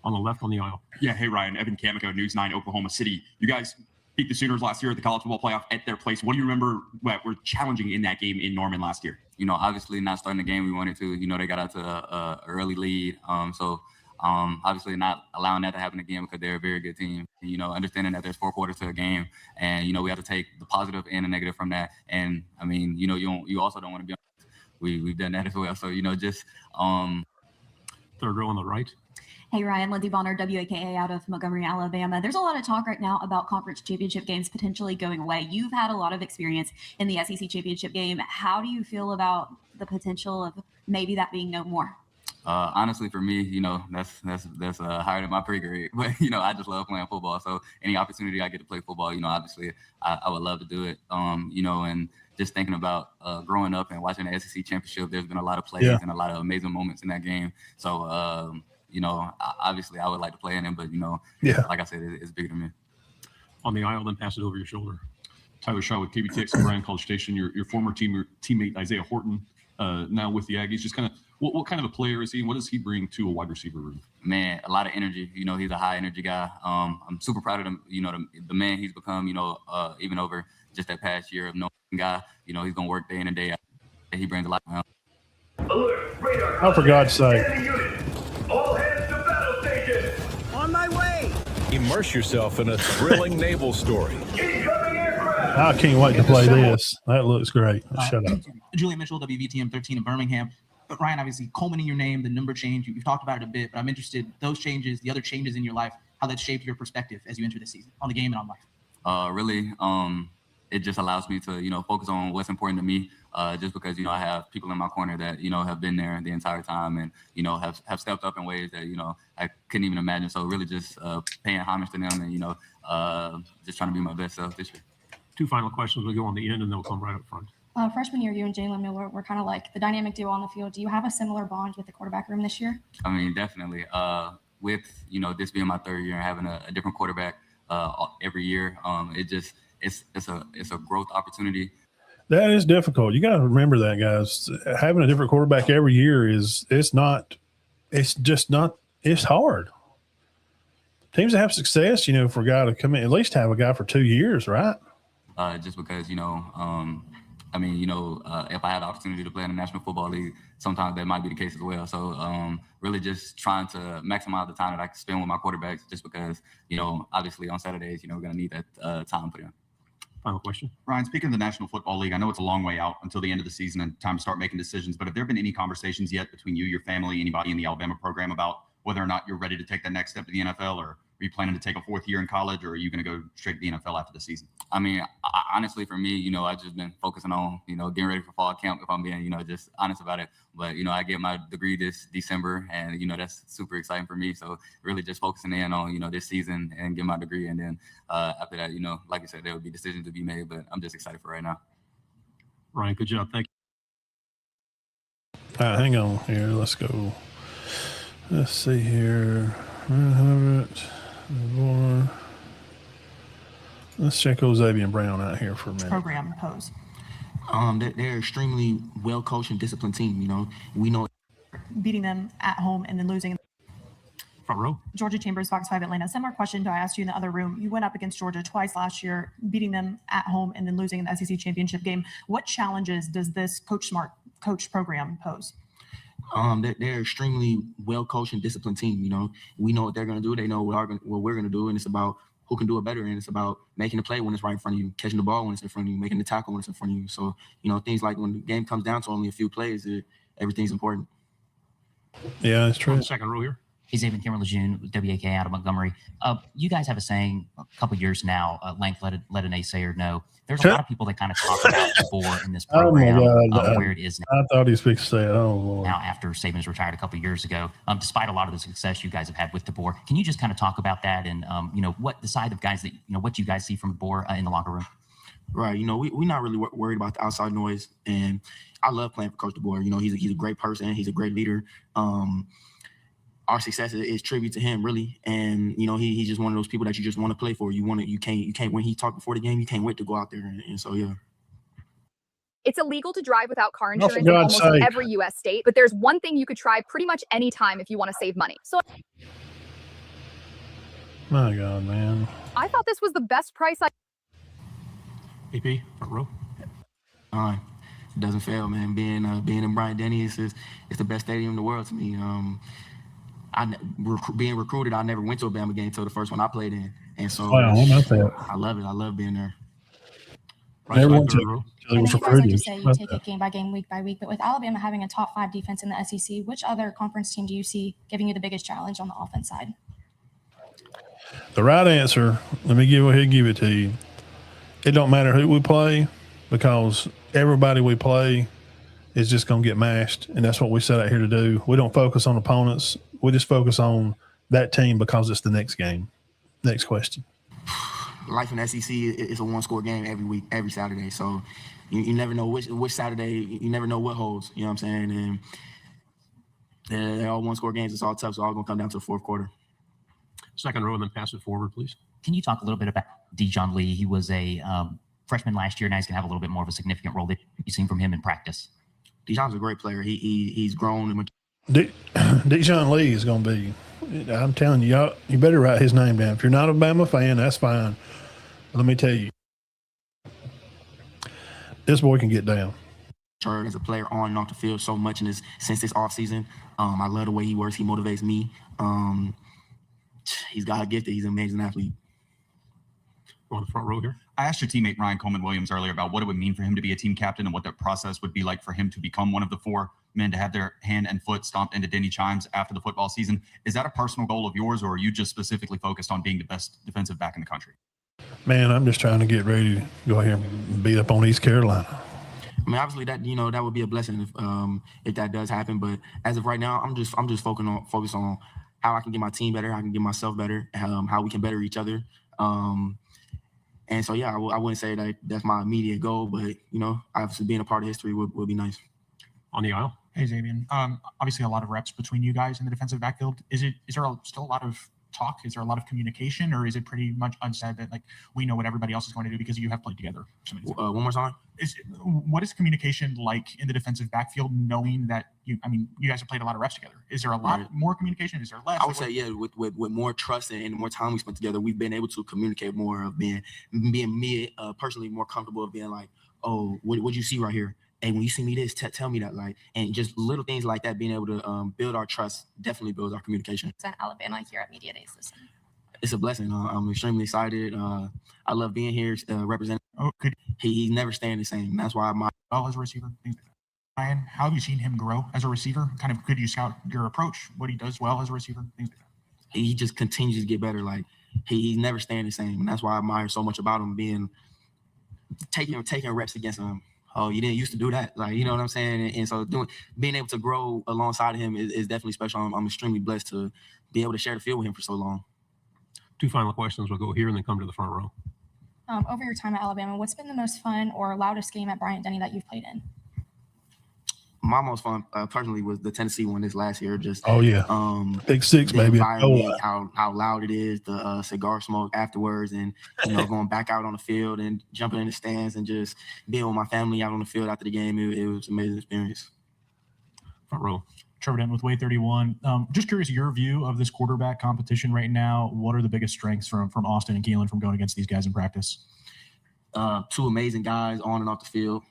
On the left on the aisle. Yeah, hey, Ryan, Evan Kamiko, News 9, Oklahoma City. You guys beat the Sooners last year at the college football playoff at their place. What do you remember what were challenging in that game in Norman last year? You know, obviously not starting the game we wanted to. You know, they got out to an early lead. So obviously not allowing that to happen again because they're a very good team. You know, understanding that there's 4 quarters to a game, and you know we have to take the positive and the negative from that. And I mean, you know, you also don't want to be. We've done that as well. So you know, just third row on the right. Hey, Ryan, Lindsey Bonner, WAKA out of Montgomery, Alabama. There's a lot of talk right now about conference championship games potentially going away. You've had a lot of experience in the SEC championship game. How do you feel about the potential of maybe that being no more? Honestly, for me, you know, that's higher than my pay grade. But you know, I just love playing football. So any opportunity I get to play football, you know, obviously I would love to do it. You know, and just thinking about growing up and watching the SEC championship, there's been a lot of plays and a lot of amazing moments in that game. So you know, obviously I would like to play in it, but you know, like I said, it's bigger than me. On the aisle, then pass it over your shoulder. Tyler Shaw with KBTX and Bryan College Station. Your former teammate Isaiah Horton, now with the Aggies. Just kind of what kind of a player is he? What does he bring to a wide receiver room? Man, a lot of energy. You know, he's a high energy guy. I'm super proud of him. You know, the man he's become. You know, even over just that past year of knowing guy. You know, he's gonna work day in and day out. He brings a lot. Oh, for God's sake! All hands to battle station. On my way. Immerse yourself in a thrilling naval story. I can't wait to play this. That looks great. Shut up. Julian Mitchell, WVTM 13 in Birmingham. But Ryan, obviously, Coleman in your name, the number change, you've talked about it a bit, but I'm interested, those changes, the other changes in your life, how that shaped your perspective as you enter the season on the game and on life. Really, it just allows me to, you know, focus on what's important to me, just because, you know, I have people in my corner that, you know, have been there the entire time and, you know, have stepped up in ways that, you know, I couldn't even imagine. So really just paying homage to them and, you know, just trying to be my best self this year. 2 final questions. We'll go on the end and then we'll come right up front. Freshman year, you and Jalen Miller were kind of like the dynamic duo on the field. Do you have a similar bond with the quarterback room this year? I mean, definitely. With, you know, this being my 3rd year and having a different quarterback every year, it's a growth opportunity. That is difficult. You got to remember that, guys. Having a different quarterback every year it's hard. Teams that have success, you know, for a guy to come in, at least have a guy for 2 years, right? Just because, you know, I mean, you know, if I had the opportunity to play in the National Football League, sometimes that might be the case as well. So really just trying to maximize the time that I can spend with my quarterbacks, just because, you know, obviously on Saturdays, you know, we're going to need that time for them. Final question. Ryan, speaking of the National Football League, I know it's a long way out until the end of the season and time to start making decisions, but have there been any conversations yet between you, your family, anybody in the Alabama program about whether or not you're ready to take that next step to the NFL, or are you planning to take a 4th year in college, or are you going to go straight to the NFL after the season? I mean, honestly, for me, you know, I've just been focusing on, you know, getting ready for fall camp, if I'm being, you know, just honest about it. But, you know, I get my degree this December, and, you know, that's super exciting for me. So really just focusing in on, you know, this season and get my degree. And then after that, you know, like I said, there will be decisions to be made, but I'm just excited for right now. Ryan, good job. Thank you. All right, hang on here. Let's go. Let's see here. Hubbard, Deboer. Let's check Zae Brown out here for a minute. Program pose. They're extremely well coached and disciplined team. You know, we know beating them at home and then losing. Front row. Georgia Chambers, Fox 5 Atlanta. Similar question to I asked you in the other room. You went up against Georgia twice last year, beating them at home and then losing in the SEC championship game. What challenges does this Coach Smart coach program pose? They're extremely well coached and disciplined team. You know, we know what they're going to do. They know what we're going to do, and it's about who can do it better. And it's about making the play when it's right in front of you, catching the ball when it's in front of you, making the tackle when it's in front of you. So, you know, things like when the game comes down to only a few plays, everything's important. Yeah, that's true. Second row here. Hey, Xavier Cameron Lejeune, WAK out of Montgomery. You guys have a saying a couple years now, length let a naysayer know. There's a lot of people that kind of talk about Deboer in this program, where it is now. I thought he was fixing to say it. Oh, Lord. Now, after Saban's retired a couple of years ago, despite a lot of the success you guys have had with Deboer, can you just kind of talk about that and, you know, what the side of guys that, you know, what you guys see from Deboer in the locker room? Right. You know, we're not really worried about the outside noise. And I love playing for Coach Deboer. You know, he's a great person. He's a great leader. Our success is tribute to him, really. And, you know, he's just one of those people that you just want to play for. You can't, when he talked before the game, you can't wait to go out there. And so, yeah. It's illegal to drive without car Oh, insurance for in God's almost sake. every U.S. state, but there's one thing you could try pretty much any time if you want to save money. So My God, man. I thought this was the best price AP, front row. It doesn't fail, man. Being in Bryant-Denny is the best stadium in the world to me. being recruited, I never went to a Bama game until the first one I played in, and so wow, how about that? I love it. I love being there. Everyone I know you guys like to say you take it game by game, week by week, but with Alabama having a top 5 defense in the SEC, which other conference team do you see giving you the biggest challenge on the offense side? The right answer, let me go ahead and give it to you. It don't matter who we play because everybody we play is just going to get mashed, and that's what we set out here to do. We don't focus on opponents. We just focus on that team because it's the next game. Next question. Life in the SEC is a one-score game every week, every Saturday. So you never know which Saturday, you never know what holds. You know what I'm saying? And they're all one-score games. It's all tough. It's all going to come down to the fourth quarter. Second row, and then pass it forward, please. Can you talk a little bit about Dijon Lee? He was a freshman last year. Now he's going to have a little bit more of a significant role that you've seen from him in practice. Dijon's a great player. He's grown. Dijon Lee is going to be, I'm telling you, y'all, you better write his name down. If you're not a Bama fan, that's fine. But let me tell you, this boy can get down. As a player on and off the field so much since this offseason. I love the way he works. He motivates me. He's got a gift. He's an amazing athlete. On the front row here. I asked your teammate Ryan Coleman-Williams earlier about what it would mean for him to be a team captain and what that process would be like for him to become one of the 4 men to have their hand and foot stomped into Denny Chimes after the football season. Is that a personal goal of yours, or are you just specifically focused on being the best defensive back in the country? Man, I'm just trying to get ready to go ahead and beat up on East Carolina. I mean, obviously that would be a blessing if that does happen. But as of right now, I'm just focused on how I can get my team better, how I can get myself better, how we can better each other. And so, yeah, I wouldn't say that that's my immediate goal, but, obviously being a part of history would be nice. On the aisle. Hey, Xavier. Obviously a lot of reps between you guys in the defensive backfield. Is there still a lot of talk? Is there a lot of communication, or is it pretty much unsaid that, like, we know what everybody else is going to do because you have played together? One more time. What is communication like in the defensive backfield, knowing that you guys have played a lot of reps together? Is there a lot more communication? Is there less? I would say, yeah, with more trust and more time we spent together, we've been able to communicate more of being me personally more comfortable of being like, oh, what you see right here? And when you see me this, tell me that, like, and just little things like that, being able to build our trust definitely builds our communication. At Alabama here at Media Days this year. It's a blessing. I'm extremely excited. I love being here representing. He's never staying the same. That's why as a receiver. Ryan, how have you seen him grow as a receiver? Kind of could you scout your approach, what he does well as a receiver? Things like that. He just continues to get better. Like he's never staying the same, and that's why I admire so much about him taking reps against him. Oh, you didn't used to do that. Like, you know what I'm saying? And so being able to grow alongside him is definitely special. I'm extremely blessed to be able to share the field with him for so long. 2 final questions. We'll go here and then come to the front row. Over your time at Alabama, what's been the most fun or loudest game at Bryant-Denny that you've played in? My most fun personally was the Tennessee one this last year. Just Big Six, baby. How loud it is, the cigar smoke afterwards, and going back out on the field and jumping in the stands and just being with my family out on the field after the game. It was an amazing experience. Front row. Trevor Denton with Way 31. Just curious, your view of this quarterback competition right now. What are the biggest strengths from Austin and Keelan from going against these guys in practice? 2 amazing guys on and off the field.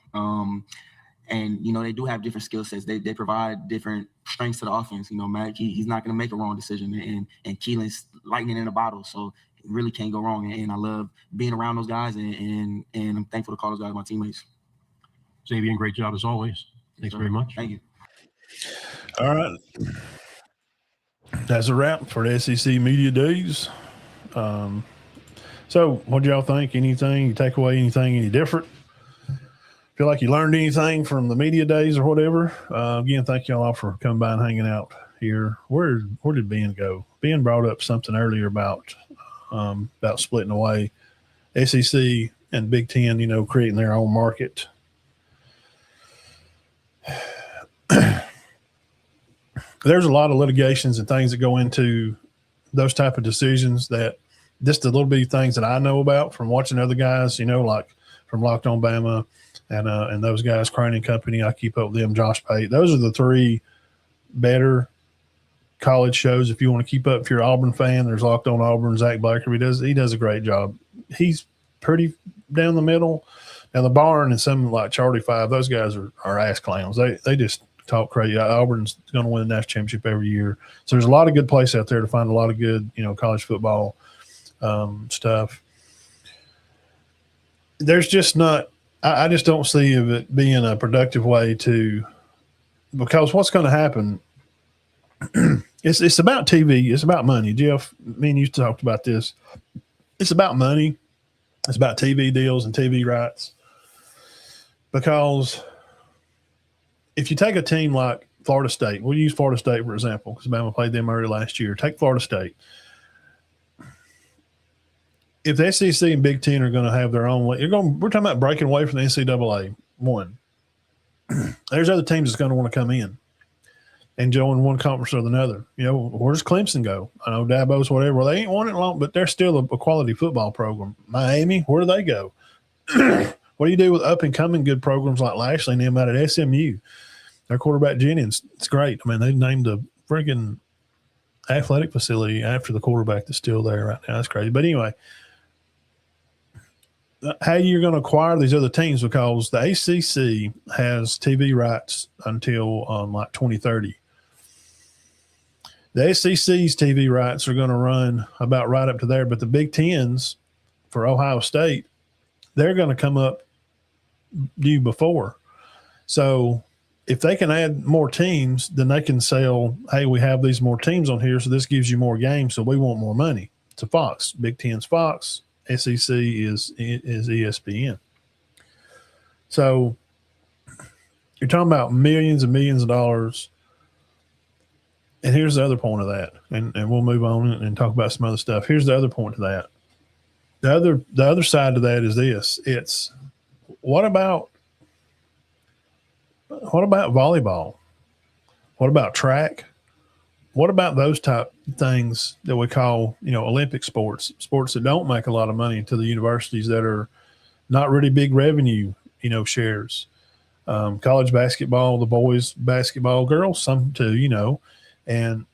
And, they do have different skill sets. They provide different strengths to the offense. Mac, he's not going to make a wrong decision. And Keelan's lightning in a bottle, so it really can't go wrong. And I love being around those guys, and I'm thankful to call those guys my teammates. Xavier, great job as always. Thanks very much. Thank you. All right. That's a wrap for the SEC Media Days. So what do y'all think? Anything? You take away anything any different? Feel like you learned anything from the media days or whatever? Again, thank y'all all for coming by and hanging out here. Where did Ben go? Ben brought up something earlier about splitting away SEC and Big Ten, creating their own market. There's a lot of litigations and things that go into those type of decisions, that just the little bitty things that I know about from watching other guys, like from Locked On Bama and those guys, Crane and Company. I keep up with them, Josh Pate. Those are the 3 better college shows if you want to keep up. If you're an Auburn fan, there's Locked On Auburn, Zach Blacker. He does a great job. He's pretty down the middle. Now the Barn and some like Charlie 5, those guys are ass clowns. They just talk crazy. Auburn's going to win the national championship every year. So there's a lot of good places out there to find a lot of good, college football stuff. There's just not – I just don't see it being a productive way to – because what's going to happen – it's about TV. It's about money. Jeff, me and you talked about this. It's about money. It's about TV deals and TV rights. Because if you take a team like Florida State, we'll use Florida State for example, because Bama played them early last year. Take Florida State. If the SEC and Big Ten are going to have their own way, we're talking about breaking away from the NCAA. One, there's other teams that's going to want to come in and join one conference or another. Where does Clemson go? I know Dabo's whatever. Well, they ain't won it long, but they're still a quality football program. Miami, where do they go? What do you do with up-and-coming good programs like Lashley and them out at SMU? Their quarterback Jennings, it's great. I mean, they named a freaking athletic facility after the quarterback that's still there right now. That's crazy. But anyway, how you're going to acquire these other teams, because the ACC has TV rights until like 2030. The SEC's TV rights are going to run about right up to there, but the Big Tens for Ohio State, they're going to come up due before. So if they can add more teams, then they can sell, hey, we have these more teams on here, so this gives you more games, so we want more money. To Fox. Big Ten's Fox. SEC is ESPN. So you're talking about millions and millions of dollars. And here's the other point of that, and we'll move on and talk about some other stuff. Here's the other point to that. The other side to that is this. It's what about volleyball? What about track? What about those type of things that we call, Olympic sports that don't make a lot of money to the universities that are not really big revenue, shares? College basketball, the boys basketball, girls, some too, and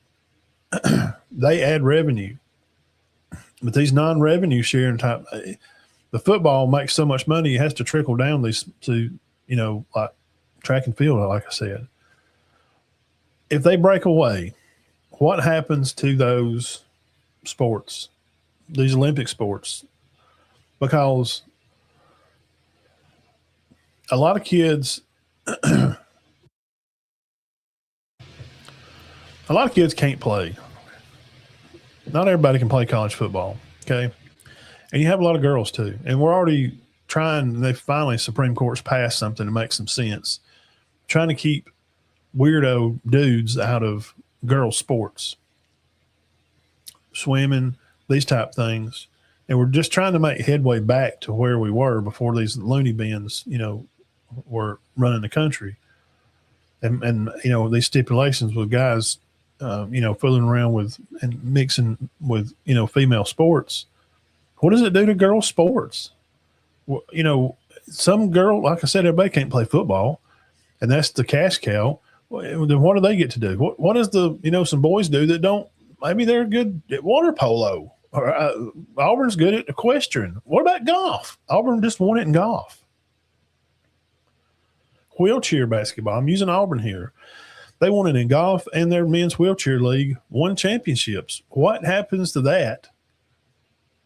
they add revenue. But these non-revenue sharing type, the football makes so much money, it has to trickle down these to, like track and field, like I said. If they break away, what happens to those sports, these Olympic sports? Because a lot of kids can't play. Not everybody can play college football, okay? And you have a lot of girls too. And we're already trying, Supreme Court's passed something to make some sense, trying to keep weirdo dudes out of girls' sports, swimming, these type things. And we're just trying to make headway back to where we were before these loony bins, were running the country. And these stipulations with guys, fooling around with and mixing with, female sports. What does it do to girls' sports? Well, some girl, like I said, everybody can't play football, and that's the cash cow. Then what do they get to do? What does some boys do that don't? Maybe they're good at water polo, or Auburn's good at equestrian. What about golf? Auburn just won it in golf. Wheelchair basketball. I'm using Auburn here. They won it in golf, and their men's wheelchair league won championships. What happens to that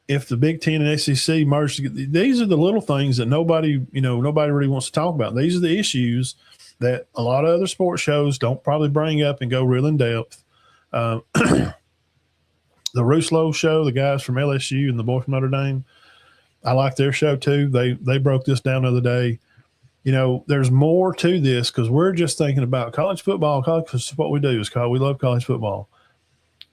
if the Big Ten and SEC merge together? These are the little things that nobody really wants to talk about. These are the issues that a lot of other sports shows don't probably bring up and go real in depth. The Ruslo show, the guys from LSU and the boy from Notre Dame, I like their show too. They broke this down the other day. There's more to this, because we're just thinking about college football. College, what we do is we love college football.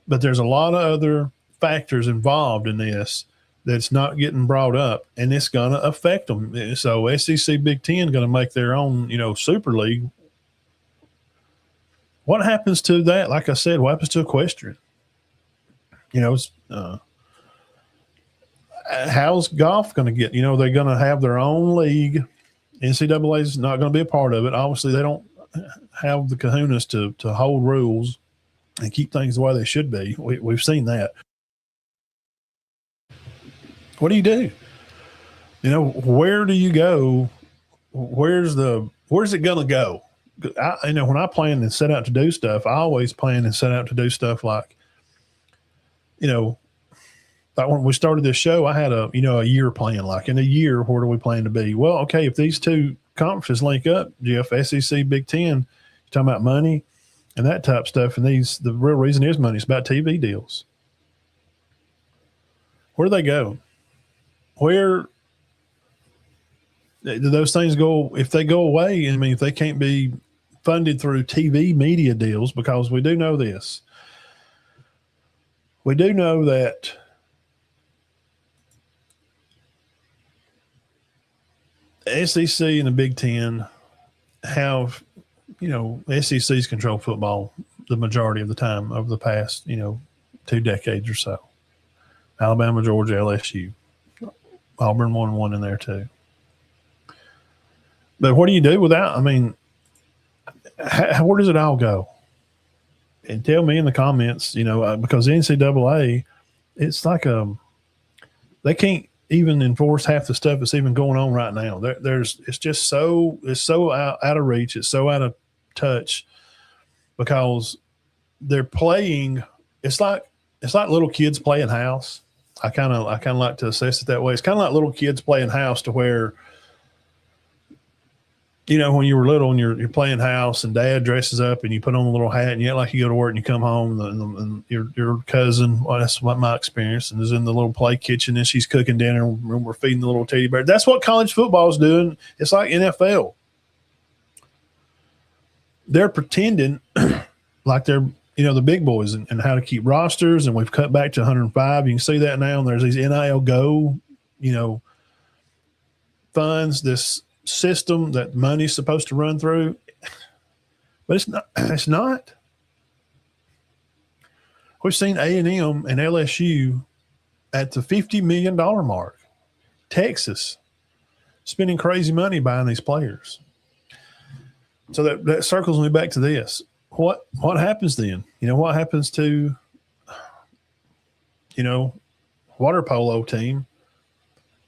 But there's a lot of other factors involved in this that's not getting brought up, and it's going to affect them. So SEC, Big Ten going to make their own, super league. What happens to that? Like I said, what happens to equestrian? How's golf going to get? They're going to have their own league. NCAA is not going to be a part of it. Obviously, they don't have the kahunas to hold rules and keep things the way they should be. We've seen that. What do you do? Where do you go? Where's it going to go? when I plan and set out to do stuff, I always plan and set out to do stuff like when we started this show, I had a year plan. Like in a year, where do we plan to be? Well, okay, if these two conferences link up, Jeff, SEC, Big Ten, you're talking about money and that type of stuff. And the real reason is money. It's about TV deals. Where do they go? Where do those things go? If they go away, I mean, if they can't be funded through TV media deals, because we do know this. We do know that the SEC and the Big Ten have, SEC's controlled football the majority of the time over the past, 2 decades or so. Alabama, Georgia, LSU. Auburn 1-1 in there too. But what do you do without? I mean, where does it all go? And tell me in the comments, because the NCAA, it's like they can't even enforce half the stuff that's even going on right now. It's so out of reach. It's so out of touch because they're playing. It's like little kids playing house. I kind of like to assess it that way. It's kind of like little kids playing house, to where, when you were little and you're playing house and dad dresses up and you put on a little hat and you act like you go to work and you come home and your cousin, well, that's what my experience, and is in the little play kitchen and she's cooking dinner and we're feeding the little teddy bear. That's what college football is doing. It's like NFL. They're pretending like they're, the big boys and how to keep rosters, and we've cut back to 105. You can see that now, and there's these NIL Go, funds, this system that money's supposed to run through, but it's not. We've seen A&M and LSU at the $50 million mark. Texas spending crazy money buying these players. So that circles me back to this. What happens then? What happens to, water polo team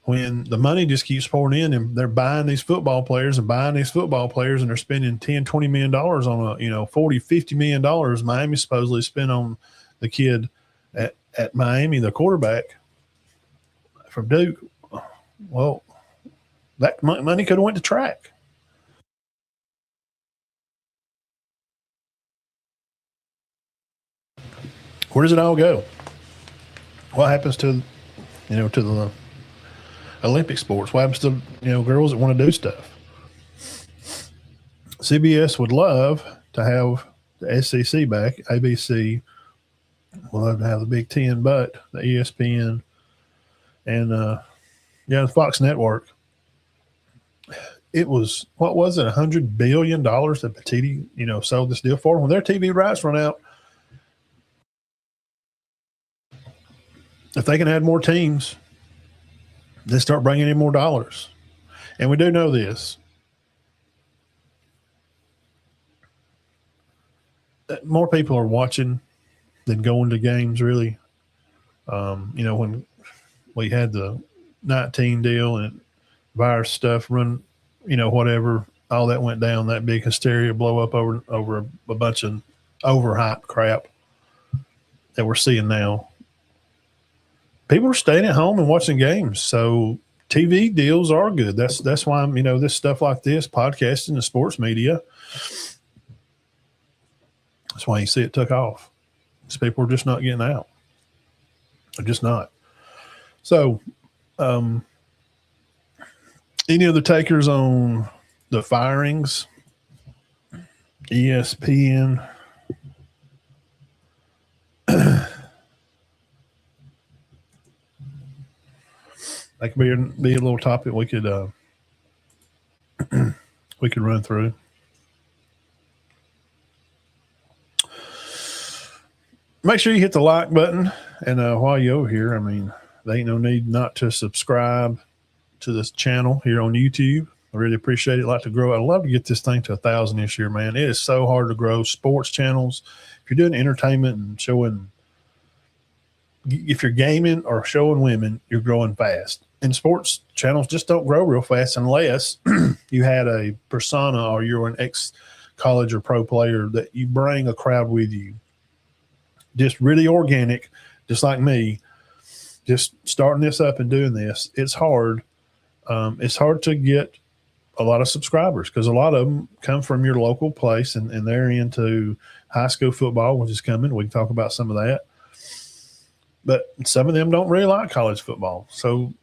when the money just keeps pouring in and they're buying these football players and they're spending $10, $20 million on $40, $50 million Miami supposedly spent on the kid at Miami, the quarterback from Duke. Well, that money could have went to track. Where does it all go? What happens to, to the Olympic sports? What happens to, girls that want to do stuff? CBS would love to have the SEC back. ABC would love to have the Big Ten, but the ESPN and, the Fox Network. It was, what was it, $100 billion that Petiti, sold this deal for. When their TV rights run out, if they can add more teams, they start bringing in more dollars. And we do know this. More people are watching than going to games, really. When we had the 19 deal and virus stuff run, whatever, all that went down, that big hysteria blow up over a bunch of overhyped crap that we're seeing now. People are staying at home and watching games. So TV deals are good. That's why, this stuff like this, podcasting, the sports media, that's why you see it took off. Because people are just not getting out. They're just not. So, any other takers on the firings? ESPN. That could be a little topic we could run through. Make sure you hit the like button, and while you're over here, there ain't no need not to subscribe to this channel here on YouTube. I really appreciate it. I'd like to grow. I'd love to get this thing to 1,000 this year, man. It is so hard to grow sports channels. If you're doing entertainment and showing, if you're gaming or showing women, you're growing fast. And sports channels just don't grow real fast unless you had a persona or you're an college or pro player, that you bring a crowd with you. Just really organic, just like me, just starting this up and doing this. It's hard. It's hard to get a lot of subscribers because a lot of them come from your local place and they're into high school football, which is coming. We can talk about some of that. But some of them don't really like college football. So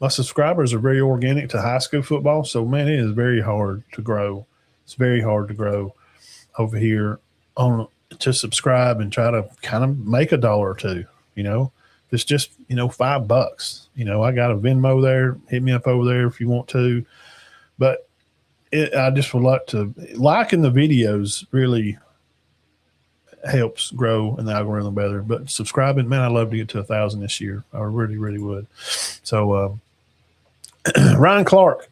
my subscribers are very organic to high school football. So, man, it is very hard to grow. It's very hard to grow over here to subscribe and try to kind of make $1 or $2, It's just, $5. I got a Venmo there. Hit me up over there if you want to. But I just would like to liking the videos really helps grow in the algorithm better. But subscribing, man, I'd love to get to 1,000 this year. I really, really would. So Ryan Clark,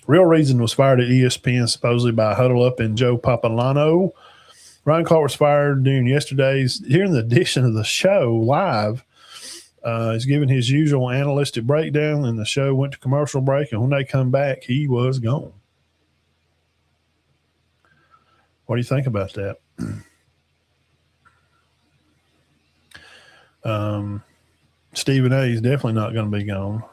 real reason, was fired at ESPN supposedly by Huddle Up and Joe Papalano. Ryan Clark was fired during during the edition of the show live. He's giving his usual analytic breakdown, and the show went to commercial break, and when they come back, he was gone. What do you think about that? Stephen A is definitely not going to be gone.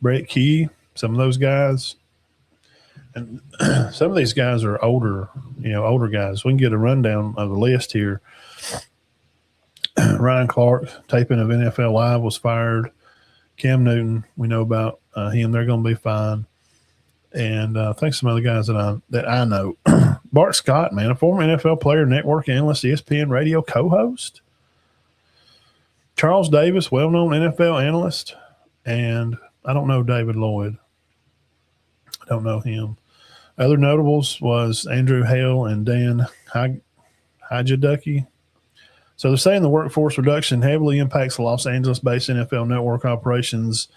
Brett Key, some of those guys. And some of these guys are older guys. We can get a rundown of the list here. Ryan Clark, taping of NFL Live, was fired. Cam Newton, we know about him. They're going to be fine. And I think some other guys that I know. Bart Scott, man, a former NFL player, network analyst, ESPN radio co-host. Charles Davis, well-known NFL analyst. And I don't know David Lloyd. I don't know him. Other notables was Andrew Hale and Dan Hajaducky. So they're saying the workforce reduction heavily impacts the Los Angeles-based NFL network operations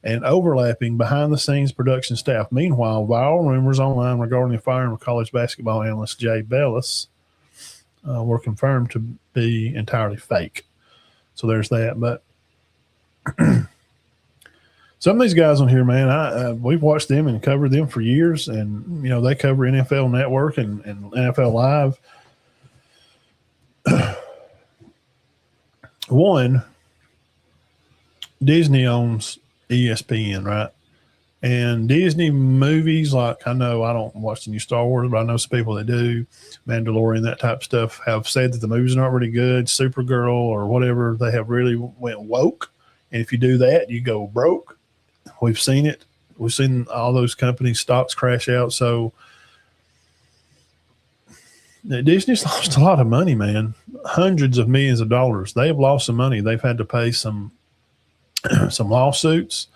and overlapping behind-the-scenes production staff. Meanwhile, viral rumors online regarding the firing of college basketball analyst Jay Bellis were confirmed to be entirely fake. So there's that. But some of these guys on here, man, we've watched them and covered them for years, and they cover NFL Network and NFL Live. One, Disney owns ESPN, right? And Disney movies, like, I know I don't watch the new Star Wars, but I know some people that do, Mandalorian, that type of stuff, have said that the movies are not really good. Supergirl or whatever, they have really went woke. And if you do that, you go broke. We've seen it. We've seen all those companies' stocks crash out. So Disney's lost a lot of money, man. Hundreds of millions of dollars. They have lost some money. They've had to pay some lawsuits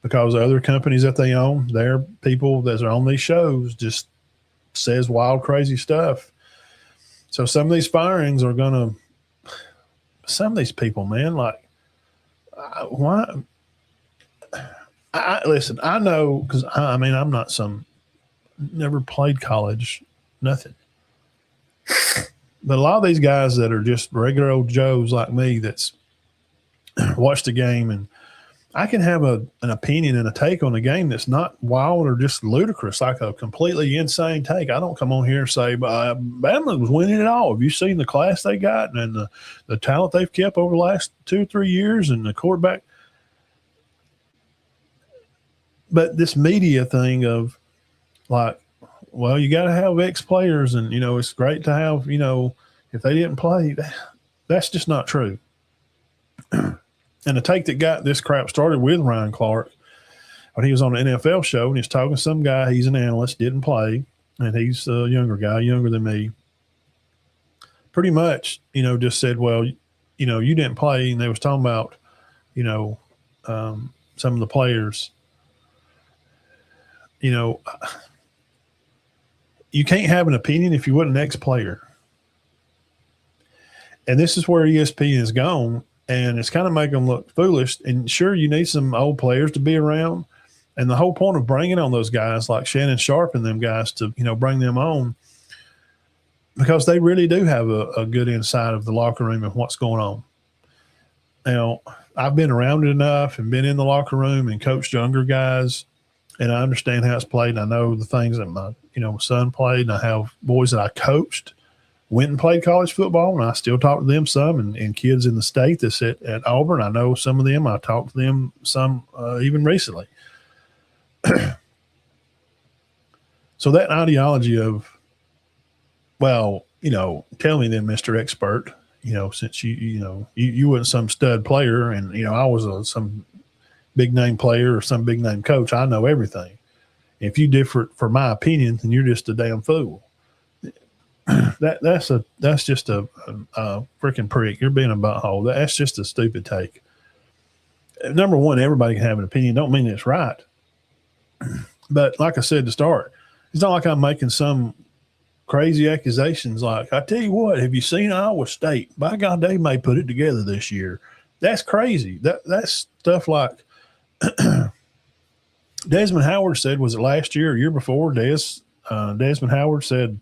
because other companies that they own, their people that are on these shows just says wild, crazy stuff. So some of these firings are going to – some of these people, man, like, why – listen, I know because, I'm not never played college, nothing. But a lot of these guys that are just regular old Joes like me that's watched the game, and I can have an opinion and a take on the game that's not wild or just ludicrous, like a completely insane take. I don't come on here and say, Bama was winning it all. Have you seen the class they got and the talent they've kept over the last 2 or 3 years and the quarterback? But this media thing of like, well, you got to have ex-players and, it's great to have, if they didn't play, that's just not true. And the take that got this crap started with Ryan Clark, when he was on an NFL show and he's talking to some guy, he's an analyst, didn't play, and he's a younger guy, younger than me. Pretty much, just said, well, you didn't play, and they was talking about, some of the players. You can't have an opinion if you weren't an ex-player. And this is where ESPN has gone, and it's kind of making them look foolish. And sure, you need some old players to be around. And the whole point of bringing on those guys like Shannon Sharp and them guys to, bring them on, because they really do have a good insight of the locker room and what's going on. Now, I've been around it enough and been in the locker room and coached younger guys, and I understand how it's played. And I know the things that my son played, and I have boys that I coached went and played college football, and I still talk to them some, and kids in the state that's at Auburn. I know some of them. I talked to them some even recently. So that ideology of, well, tell me then, Mr. Expert, since you weren't some stud player and, I was some big name player or some big name coach, I know everything. If you differ for my opinion, then you're just a damn fool. That's just a freaking prick. You're being a butthole. That's just a stupid take. Number one, everybody can have an opinion. Don't mean it's right. But like I said to start, it's not like I'm making some crazy accusations like, I tell you what, have you seen Iowa State? By God, they may put it together this year. That's crazy. That's stuff like Desmond Howard said, was it last year or year before? Desmond Howard said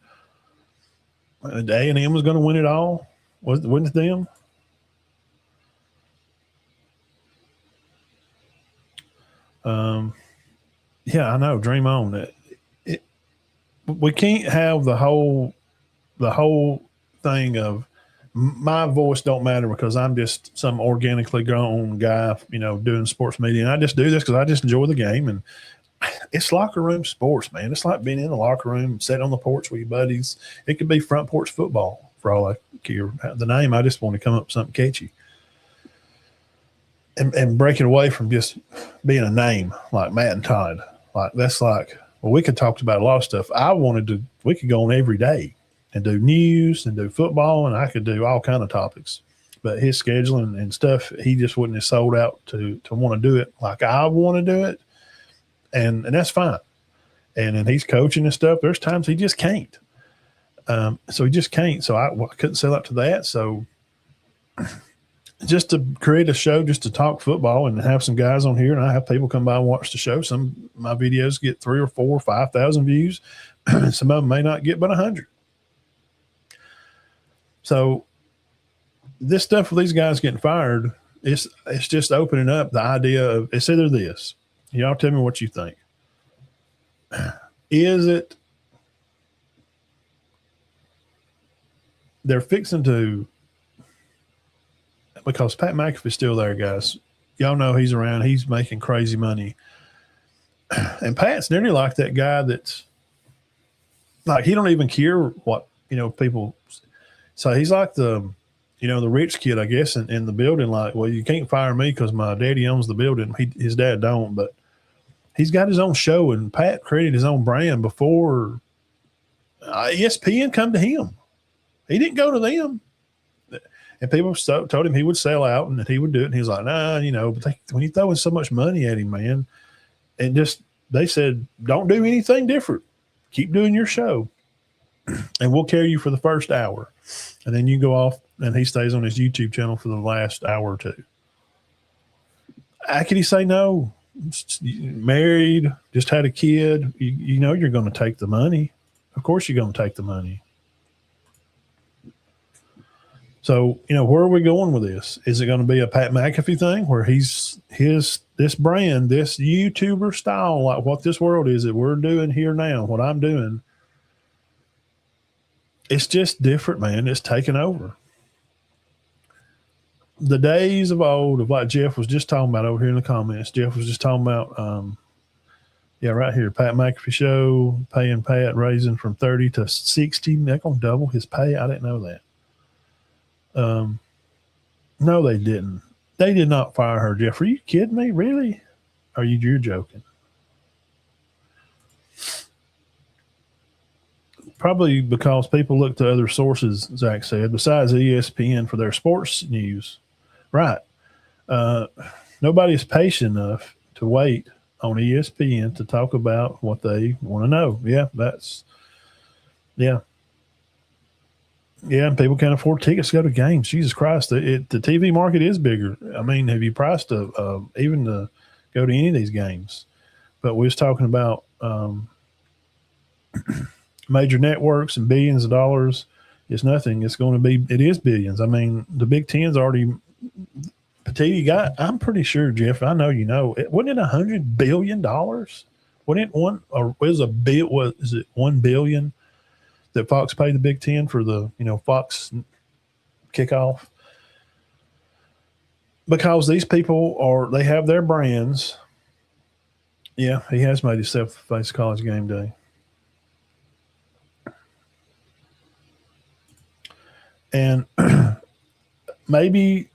A&M was going to win it all. Wasn't it them? Yeah, I know. Dream on. We can't have the whole thing of my voice don't matter because I'm just some organically grown guy, doing sports media. And I just do this because I just enjoy the game. And it's locker room sports, man. It's like being in the locker room, sitting on the porch with your buddies. It could be front porch football for all I care. The name, I just want to come up with something catchy. And breaking away from just being a name like Matt and Todd. Like that's like, well, we could talk about a lot of stuff. We could go on every day and do news and do football, and I could do all kind of topics. But his scheduling and stuff, he just wouldn't have sold out to want to do it like I want to do it. And that's fine. And then he's coaching and stuff. There's times he just can't. So he just can't. So I couldn't sell out to that. So just to create a show, just to talk football and have some guys on here, and I have people come by and watch the show. Some of my videos get 3,000 or 4,000 or 5,000 views. Some of them may not get but 100. So this stuff with these guys getting fired, it's just opening up the idea of it's either this. Y'all tell me what you think. Is it they're fixing to, because Pat McAfee's still there, guys. Y'all know he's around. He's making crazy money. And Pat's nearly like that guy that's like, he don't even care what, people. So he's like the rich kid, I guess, in the building. Like, well, you can't fire me because my daddy owns the building. His dad don't, but he's got his own show, and Pat created his own brand before ESPN come to him. He didn't go to them. And people told him he would sell out and that he would do it. And he was like, nah, but when you throw in so much money at him, man, and they said, don't do anything different. Keep doing your show. And we'll carry you for the first hour. And then you go off and he stays on his YouTube channel for the last hour or two. How can he say no? Married, just had a kid. You're going to take the money. Of course you're going to take the money. So, where are we going with this? Is it going to be a Pat McAfee thing where this brand, this YouTuber style, like what this world is that we're doing here now, what I'm doing, it's just different, man. It's taken over. The days of old of like Jeff was just talking about over here in the comments. Jeff was just talking about, right here, Pat McAfee show, paying Pat, raising from 30 to 60. They're going to double his pay. I didn't know that. No, they didn't. They did not fire her, Jeff. Are you kidding me? Really? You're joking? Probably because people look to other sources, Zach said, besides ESPN for their sports news. Right. Nobody's patient enough to wait on ESPN to talk about what they want to know. Yeah, Yeah, and people can't afford tickets to go to games. Jesus Christ, the TV market is bigger. I mean, have you priced even to go to any of these games? But we was talking about major networks and billions of dollars. It's nothing. It is billions. I mean, the Big Ten's already Petiti got, I'm pretty sure, Jeff, I know you know, wasn't it $100 billion? Wasn't it one, or was is it $1 billion that Fox paid the Big Ten for the, Fox kickoff? Because these people they have their brands. Yeah, he has made himself face College Game Day. And maybe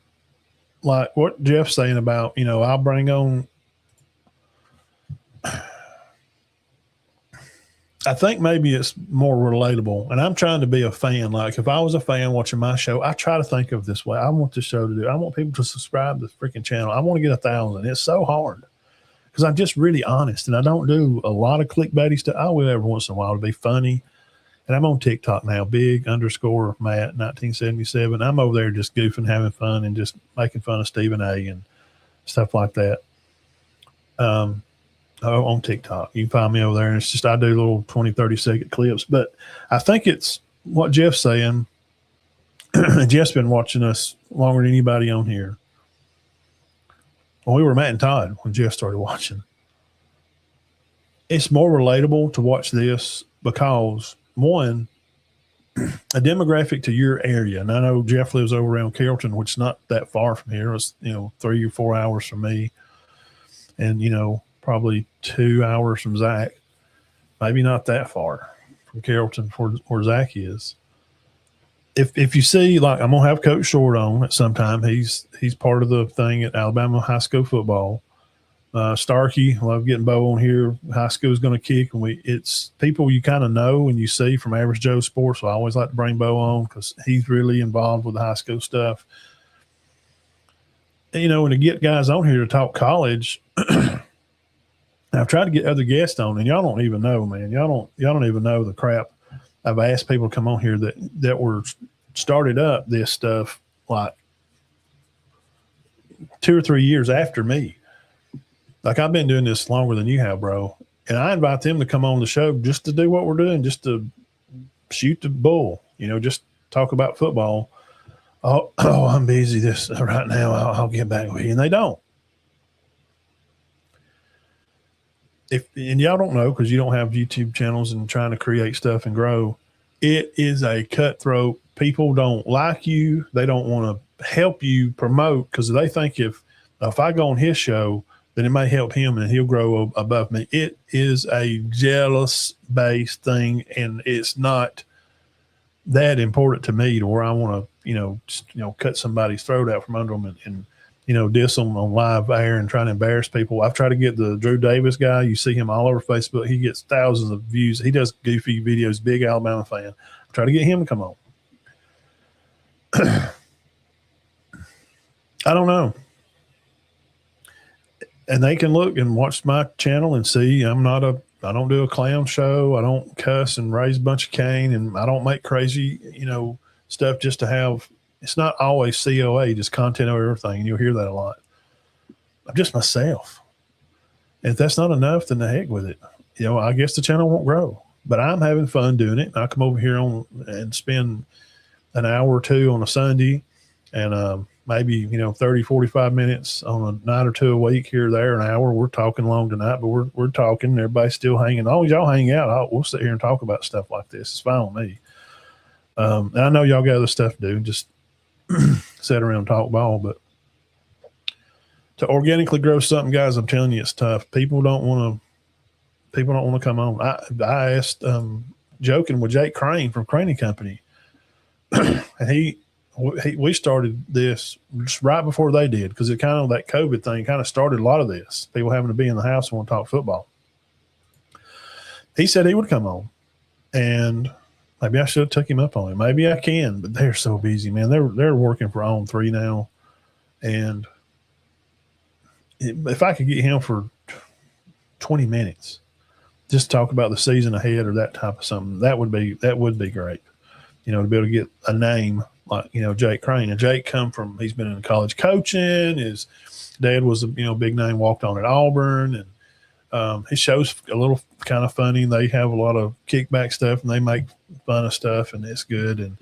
like what Jeff's saying about, I'll bring on, I think maybe it's more relatable. And I'm trying to be a fan. Like if I was a fan watching my show, I try to think of this way. I want this show to do. I want people to subscribe to the freaking channel. I want to get 1,000. It's so hard because I'm just really honest and I don't do a lot of clickbaity stuff. I will every once in a while to be funny. And I'm on TikTok now, big_Matt 1977. I'm over there just goofing, having fun, and just making fun of Stephen A. and stuff like that. On TikTok. You can find me over there. And it's just I do little 20, 30-second clips. But I think it's what Jeff's saying. Jeff's been watching us longer than anybody on here. Well, we were Matt and Todd when Jeff started watching. It's more relatable to watch this because one, a demographic to your area. And I know Jeff lives over around Carrollton, which is not that far from here. It's, 3 or 4 hours from me. And, probably 2 hours from Zach. Maybe not that far from Carrollton where Zach is. If you see, like, I'm going to have Coach Short on at some time. He's part of the thing at Alabama high school football. Starkey, love getting Bo on here. High school is going to kick, and it's people you kind of know and you see from Average Joe Sports. So I always like to bring Bo on because he's really involved with the high school stuff. And, and to get guys on here to talk college, I've tried to get other guests on, and y'all don't even know, man. Y'all don't even know the crap I've asked people to come on here that were started up this stuff like 2 or 3 years after me. Like I've been doing this longer than you have, bro. And I invite them to come on the show just to do what we're doing, just to shoot the bull, just talk about football. Oh, I'm busy this right now. I'll get back with you. And they don't. And y'all don't know because you don't have YouTube channels and trying to create stuff and grow. It is a cutthroat. People don't like you. They don't want to help you promote because they think if I go on his show, then it may help him and he'll grow above me. It is a jealous-based thing, and it's not that important to me to where I want to, cut somebody's throat out from under them and diss them on live air and trying to embarrass people. I've tried to get the Drew Davis guy. You see him all over Facebook. He gets thousands of views. He does goofy videos, big Alabama fan. I've tried to get him to come on. I don't know. And they can look and watch my channel and see I don't do a clown show. I don't cuss and raise a bunch of cane, and I don't make crazy, stuff just to have. It's not always COA, just content over everything. And you'll hear that a lot. I'm just myself. And if that's not enough, then the heck with it. I guess the channel won't grow. But I'm having fun doing it. I come over here and spend an hour or two on a Sunday and maybe, 30, 45 minutes on a night or two a week here or there, an hour. We're talking long tonight, but we're talking. Everybody's still hanging. As long as y'all hang out, we'll sit here and talk about stuff like this. It's fine with me. And I know y'all got other stuff to do. Just sit around and talk ball, but to organically grow something, guys, I'm telling you, it's tough. People don't want to come on. I asked, joking with Jake Crane from Craney Company, and we started this just right before they did because it kind of that COVID thing kind of started a lot of this. People having to be in the house and want to talk football. He said he would come on, and maybe I should have took him up on it. Maybe I can, but they're so busy, man. They're working for On 3 now, and if I could get him for 20 minutes, just talk about the season ahead or that type of something, that would be great. To be able to get a name like Jake Crane. And Jake he's been in college coaching. His dad was a big name, walked on at Auburn, and his show's a little kind of funny. They have a lot of kickback stuff and they make fun of stuff, and it's good. And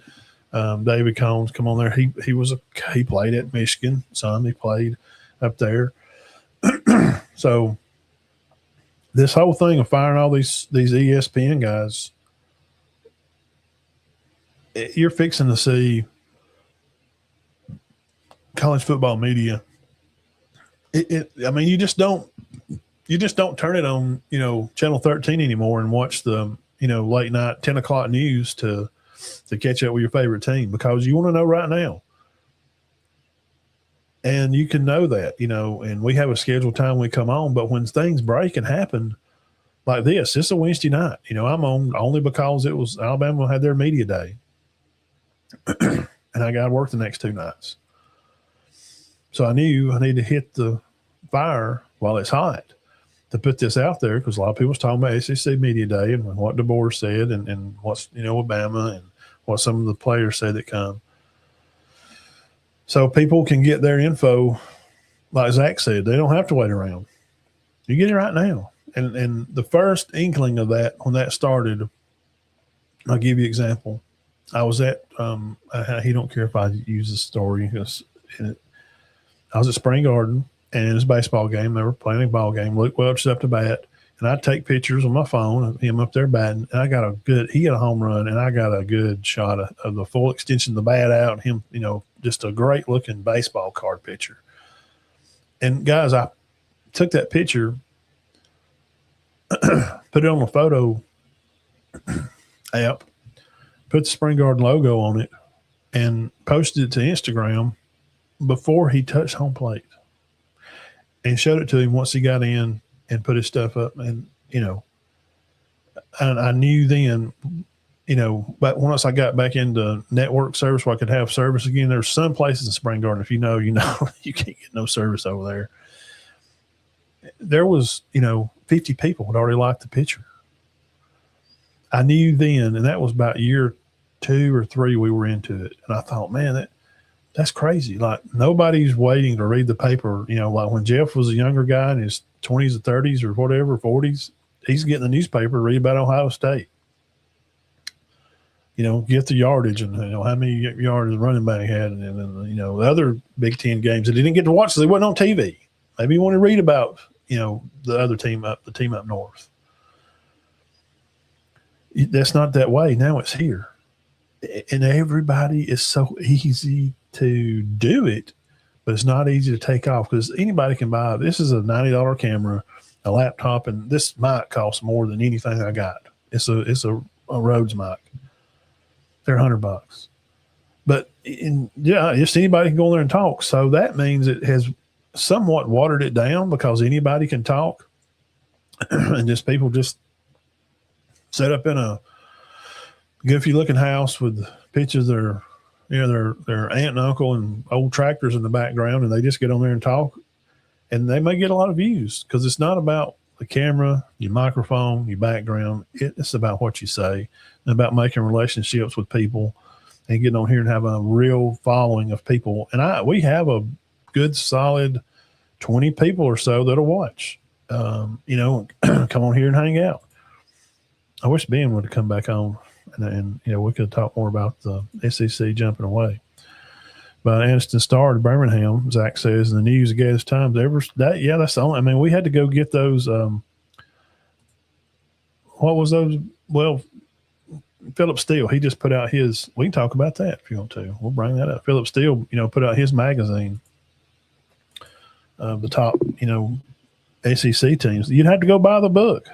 David Combs come on there. He played at Michigan. He played up there. So this whole thing of firing all these ESPN guys, you're fixing to see college football media. I mean, you just don't turn it on, Channel 13 anymore and watch the, late night 10 o'clock news to catch up with your favorite team, because you want to know right now. And you can know that, and we have a scheduled time we come on, but when things break and happen like this, it's a Wednesday night. I'm on only because it was Alabama had their media day. And I got to work the next 2 nights. So I knew I need to hit the fire while it's hot to put this out there, because a lot of people was talking about SEC Media Day and what Deboer said and what's, with Bama and what some of the players said that come. So people can get their info, like Zach said. They don't have to wait around. You get it right now. And the first inkling of that, when that started, I'll give you an example. I was at he don't care if I use this story. I was at Spring Garden, and it was a baseball game. They were playing a ball game. Luke Welch up to bat, and I take pictures on my phone of him up there batting. And he got a home run, and I got a good shot of the full extension of the bat out, and him, just a great looking baseball card picture. And guys, I took that picture, put it on the photo app, put the Spring Garden logo on it, and posted it to Instagram before he touched home plate, and showed it to him once he got in and put his stuff up. And, and I knew then, but once I got back into network service where I could have service again, there's some places in Spring Garden, if you can't get no service over there. There was, 50 people had already liked the picture. I knew then, and that was about year 2 or 3 we were into it. And I thought, man, that's crazy. Like, nobody's waiting to read the paper. Like when Jeff was a younger guy in his 20s or 30s or whatever, 40s, he's getting the newspaper to read about Ohio State. Get the yardage and, how many yards the running back had. And then, the other Big Ten games that he didn't get to watch because they wasn't on TV. Maybe you want to read about, the other team up north. That's not that way. Now it's here. And everybody is so easy to do it, but it's not easy to take off, because anybody can buy. This is a $90 camera, a laptop, and this mic costs more than anything I got. It's a Rhodes mic. They're $100. But just anybody can go in there and talk. So that means it has somewhat watered it down, because anybody can talk, and just people just set up in a goofy looking house with pictures of their aunt and uncle and old tractors in the background, and they just get on there and talk, and they may get a lot of views, because it's not about the camera, your microphone, your background. It's about what you say, and about making relationships with people and getting on here and having a real following of people. And we have a good solid 20 people or so that'll watch, come on here and hang out. I wish Ben would have come back on, and we could talk more about the SEC jumping away. But Anniston Star to Birmingham, Zach says in the news, against times that's the only. I mean, we had to go get those. What was those? Well, Philip Steele, he just put out his. We can talk about that if you want to. We'll bring that up. Philip Steele, put out his magazine of the top, SEC teams. You'd have to go buy the book.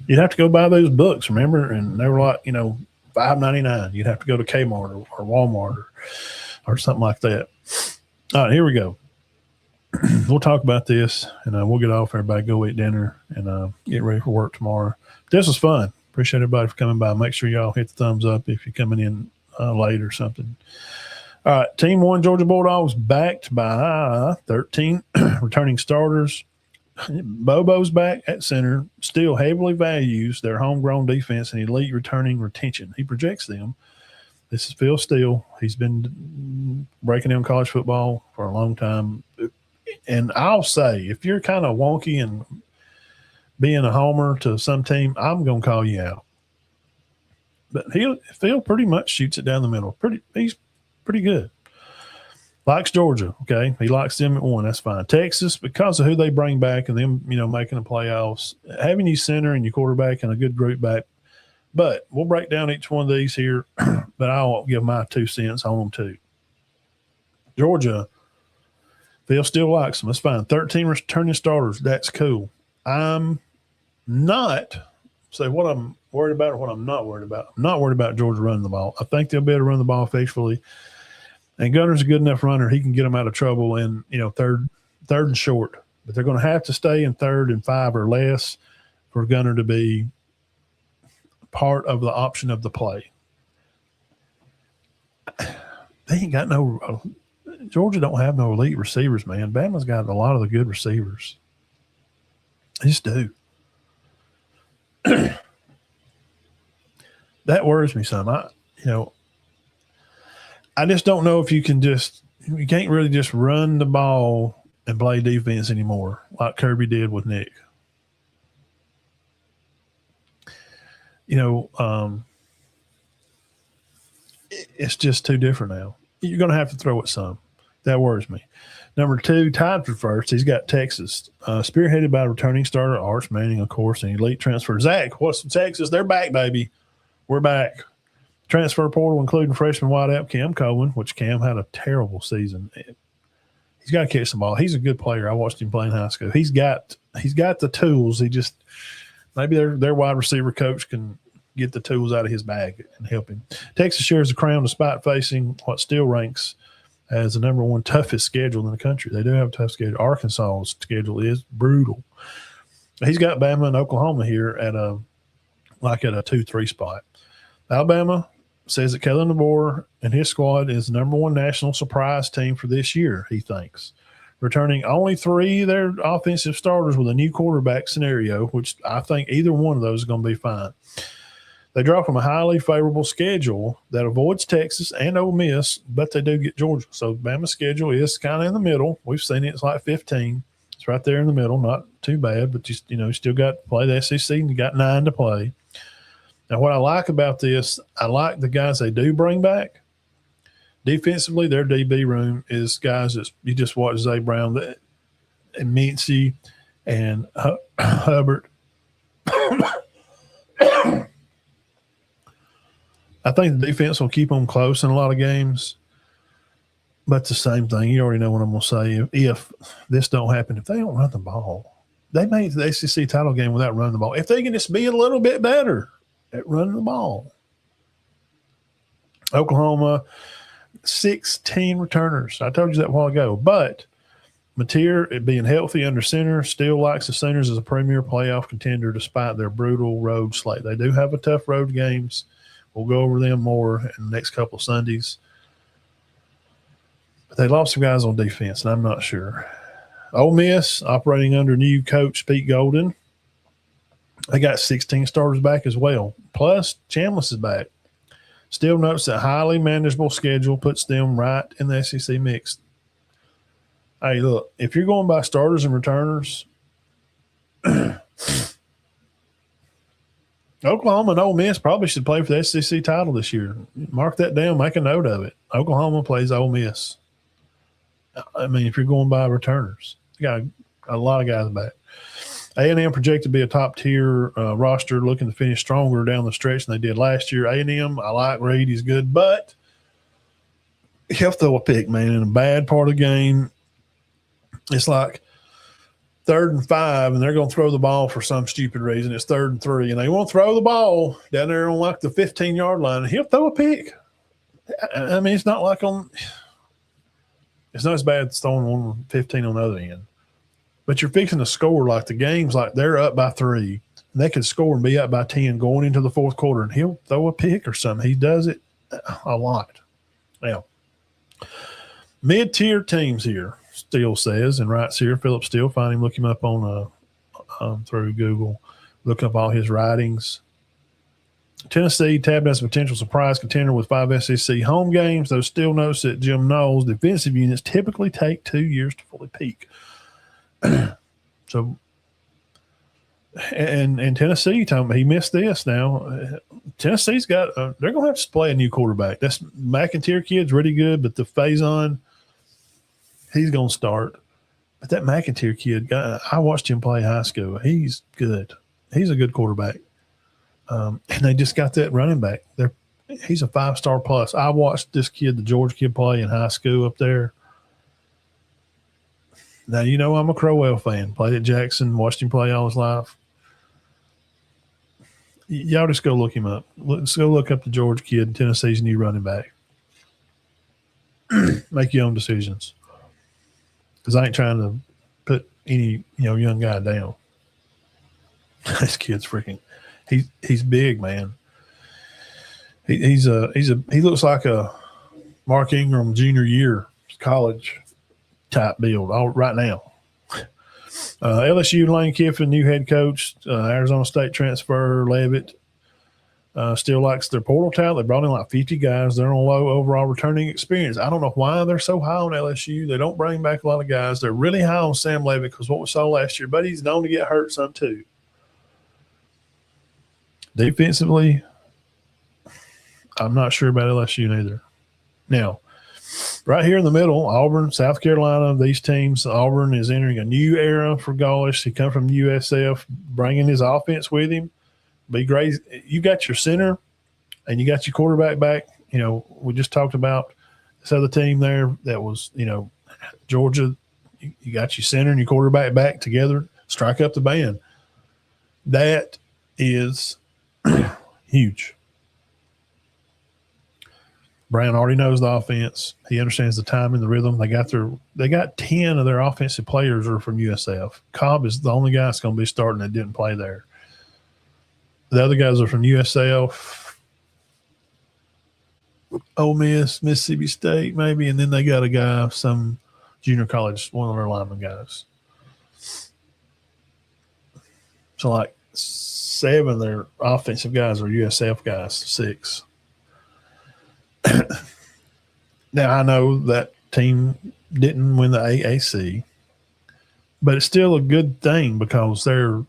You'd have to go buy those books, remember? And they were like, $5.99. You'd have to go to Kmart or Walmart or something like that. All right, here we go. We'll talk about this, and we'll get off. Everybody go eat dinner and get ready for work tomorrow. This was fun. Appreciate everybody for coming by. Make sure y'all hit the thumbs up if you're coming in late or something. All right, Team 1 Georgia Bulldogs backed by 13 returning starters. Bobo's back at center, still heavily values their homegrown defense and elite returning retention. He projects them. This is Phil Steele. He's been breaking down college football for a long time. And I'll say, if you're kind of wonky and being a homer to some team, I'm going to call you out. But Phil pretty much shoots it down the middle. He's pretty good. Likes Georgia, okay? He likes them at 1. That's fine. Texas, because of who they bring back and them, making the playoffs, having your center and your quarterback and a good group back. But we'll break down each one of these here, but I'll give my 2 cents on them too. Georgia, Phil still likes them. That's fine. 13 returning starters. That's cool. I'm not say what I'm worried about or what I'm not worried about. I'm not worried about Georgia running the ball. I think they'll be able to run the ball faithfully. And Gunner's a good enough runner. He can get them out of trouble in, third and short. But they're going to have to stay in 3rd and 5 or less for Gunner to be part of the option of the play. They ain't got no Georgia don't have no elite receivers, man. Bama's got a lot of the good receivers. They just do. That worries me some. I just don't know if you can't really just run the ball and play defense anymore like Kirby did with Nick. It's just too different now. You're going to have to throw it some. That worries me. Number 2, tied for first. He's got Texas, spearheaded by returning starter Arch Manning, of course, and elite transfer. Zach, what's Texas? They're back, baby. We're back. Transfer portal, including freshman wideout Cam Cohen, which Cam had a terrible season. He's got to catch the ball. He's a good player. I watched him play in high school. He's got the tools. He just maybe their wide receiver coach can get the tools out of his bag and help him. Texas shares the crown despite facing what still ranks as the number 1 toughest schedule in the country. They do have a tough schedule. Arkansas's schedule is brutal. He's got Bama and Oklahoma here at a 2-3 spot. Alabama says that Kalen Deboer and his squad is the number 1 national surprise team for this year, he thinks. Returning only 3 of their offensive starters with a new quarterback scenario, which I think either one of those is going to be fine. They draw from a highly favorable schedule that avoids Texas and Ole Miss, but they do get Georgia. So Bama's schedule is kind of in the middle. We've seen it. It's like 15. It's right there in the middle. Not too bad, but you still got to play the SEC and you got 9 to play. Now, what I like about this, I like the guys they do bring back. Defensively, their DB room is guys that you just watch Zae Brown and Mincy and Hubbard. I think the defense will keep them close in a lot of games. But it's the same thing. You already know what I'm going to say. If this don't happen, if they don't run the ball, they made the ACC title game without running the ball. If they can just be a little bit better at running the ball. Oklahoma, 16 returners. I told you that a while ago. But Mateer, being healthy under center, still likes the Sooners as a premier playoff contender despite their brutal road slate. They do have a tough road games. We'll go over them more in the next couple of Sundays. But they lost some guys on defense, and I'm not sure. Ole Miss, operating under new coach Pete Golden, they got 16 starters back as well. Plus, Chambliss is back. Still notes that highly manageable schedule puts them right in the SEC mix. Hey, look, if you're going by starters and returners, Oklahoma and Ole Miss probably should play for the SEC title this year. Mark that down. Make a note of it. Oklahoma plays Ole Miss. I mean, if you're going by returners, you got a lot of guys back. A&M projected to be a top-tier roster, looking to finish stronger down the stretch than they did last year. A&M, I like Reed. He's good, but he'll throw a pick, man, in a bad part of the game. It's like 3rd and 5, and they're going to throw the ball for some stupid reason. It's 3rd and 3, and they won't throw the ball down there on like the 15-yard line, and he'll throw a pick. I mean, it's not like it's not as bad as throwing 1-15 on the other end. But you're fixing to score like the game's like they're up by 3, and they could score and be up by 10 going into the 4th quarter, and he'll throw a pick or something. He does it a lot. Now, mid-tier teams here, Steele says, and writes here, Philip Steele, find him, look him up on through Google, look up all his writings. Tennessee tabbed as a potential surprise contender with 5 SEC home games, though still notes that Jim Knowles' defensive units typically take 2 years to fully peak. So, and Tennessee, he missed this now. Tennessee's got they're going to have to play a new quarterback. That's McIntyre kid's really good, but the Faison, he's going to start. But that McIntyre kid, I watched him play high school. He's good. He's a good quarterback. And they just got that running back. He's a 5-star plus. I watched this kid, the George kid, play in high school up there. Now, you know I'm a Crowell fan. Played at Jackson, watched him play all his life. Y'all just go look him up. Let's go look up the George kid, Tennessee's new running back. Make your own decisions. Because I ain't trying to put any young guy down. This kid's freaking he's big, man. He looks like a Mark Ingram junior year college type build right now. LSU, Lane Kiffin, new head coach, Arizona State transfer, Leavitt, still likes their portal talent. They brought in like 50 guys. They're on low overall returning experience. I don't know why they're so high on LSU. They don't bring back a lot of guys. They're really high on Sam Leavitt because what we saw last year, but he's known to get hurt some too. Defensively, I'm not sure about LSU neither. Now, right here in the middle, Auburn, South Carolina, these teams, Auburn is entering a new era for Gaulish. He come from USF, bringing his offense with him. Be great. You got your center and you got your quarterback back. We just talked about this other team there that was, Georgia. You got your center and your quarterback back together, strike up the band. That is huge. Brown already knows the offense. He understands the time and the rhythm. They got 10 of their offensive players are from USF. Cobb is the only guy that's going to be starting that didn't play there. The other guys are from USF, Ole Miss, Mississippi State, maybe, and then they got a guy, some junior college, one of their lineman guys. So like 7 of their offensive guys are USF guys, 6. Now, I know that team didn't win the AAC, but it's still a good thing because they're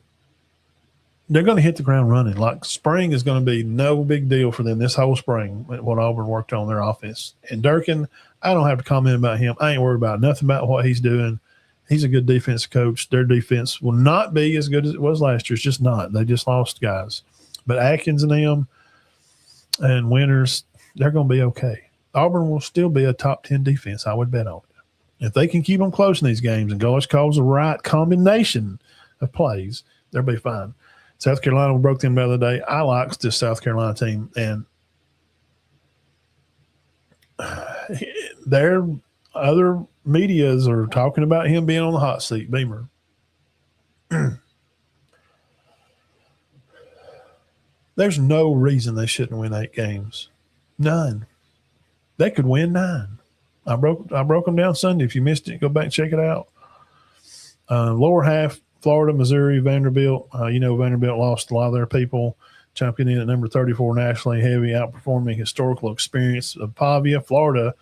going to hit the ground running. Like spring is going to be no big deal for them this whole spring, what Auburn worked on their offense. And Durkin, I don't have to comment about him. I ain't worried about nothing about what he's doing. He's a good defense coach. Their defense will not be as good as it was last year. It's just not. They just lost guys. But Atkins and them and Winters, they're going to be okay. Auburn will still be a top 10 defense, I would bet on it. If they can keep them close in these games and Gaulish calls the right combination of plays, they'll be fine. South Carolina broke them the other day. I like this South Carolina team, and their other medias are talking about him being on the hot seat, Beamer. There's no reason they shouldn't win 8 games. None. They could win 9. I broke them down Sunday. If you missed it, go back and check it out. Lower half, Florida, Missouri, Vanderbilt. Vanderbilt lost a lot of their people, jumping in at number 34 nationally, heavy, outperforming historical experience of Pavia, Florida.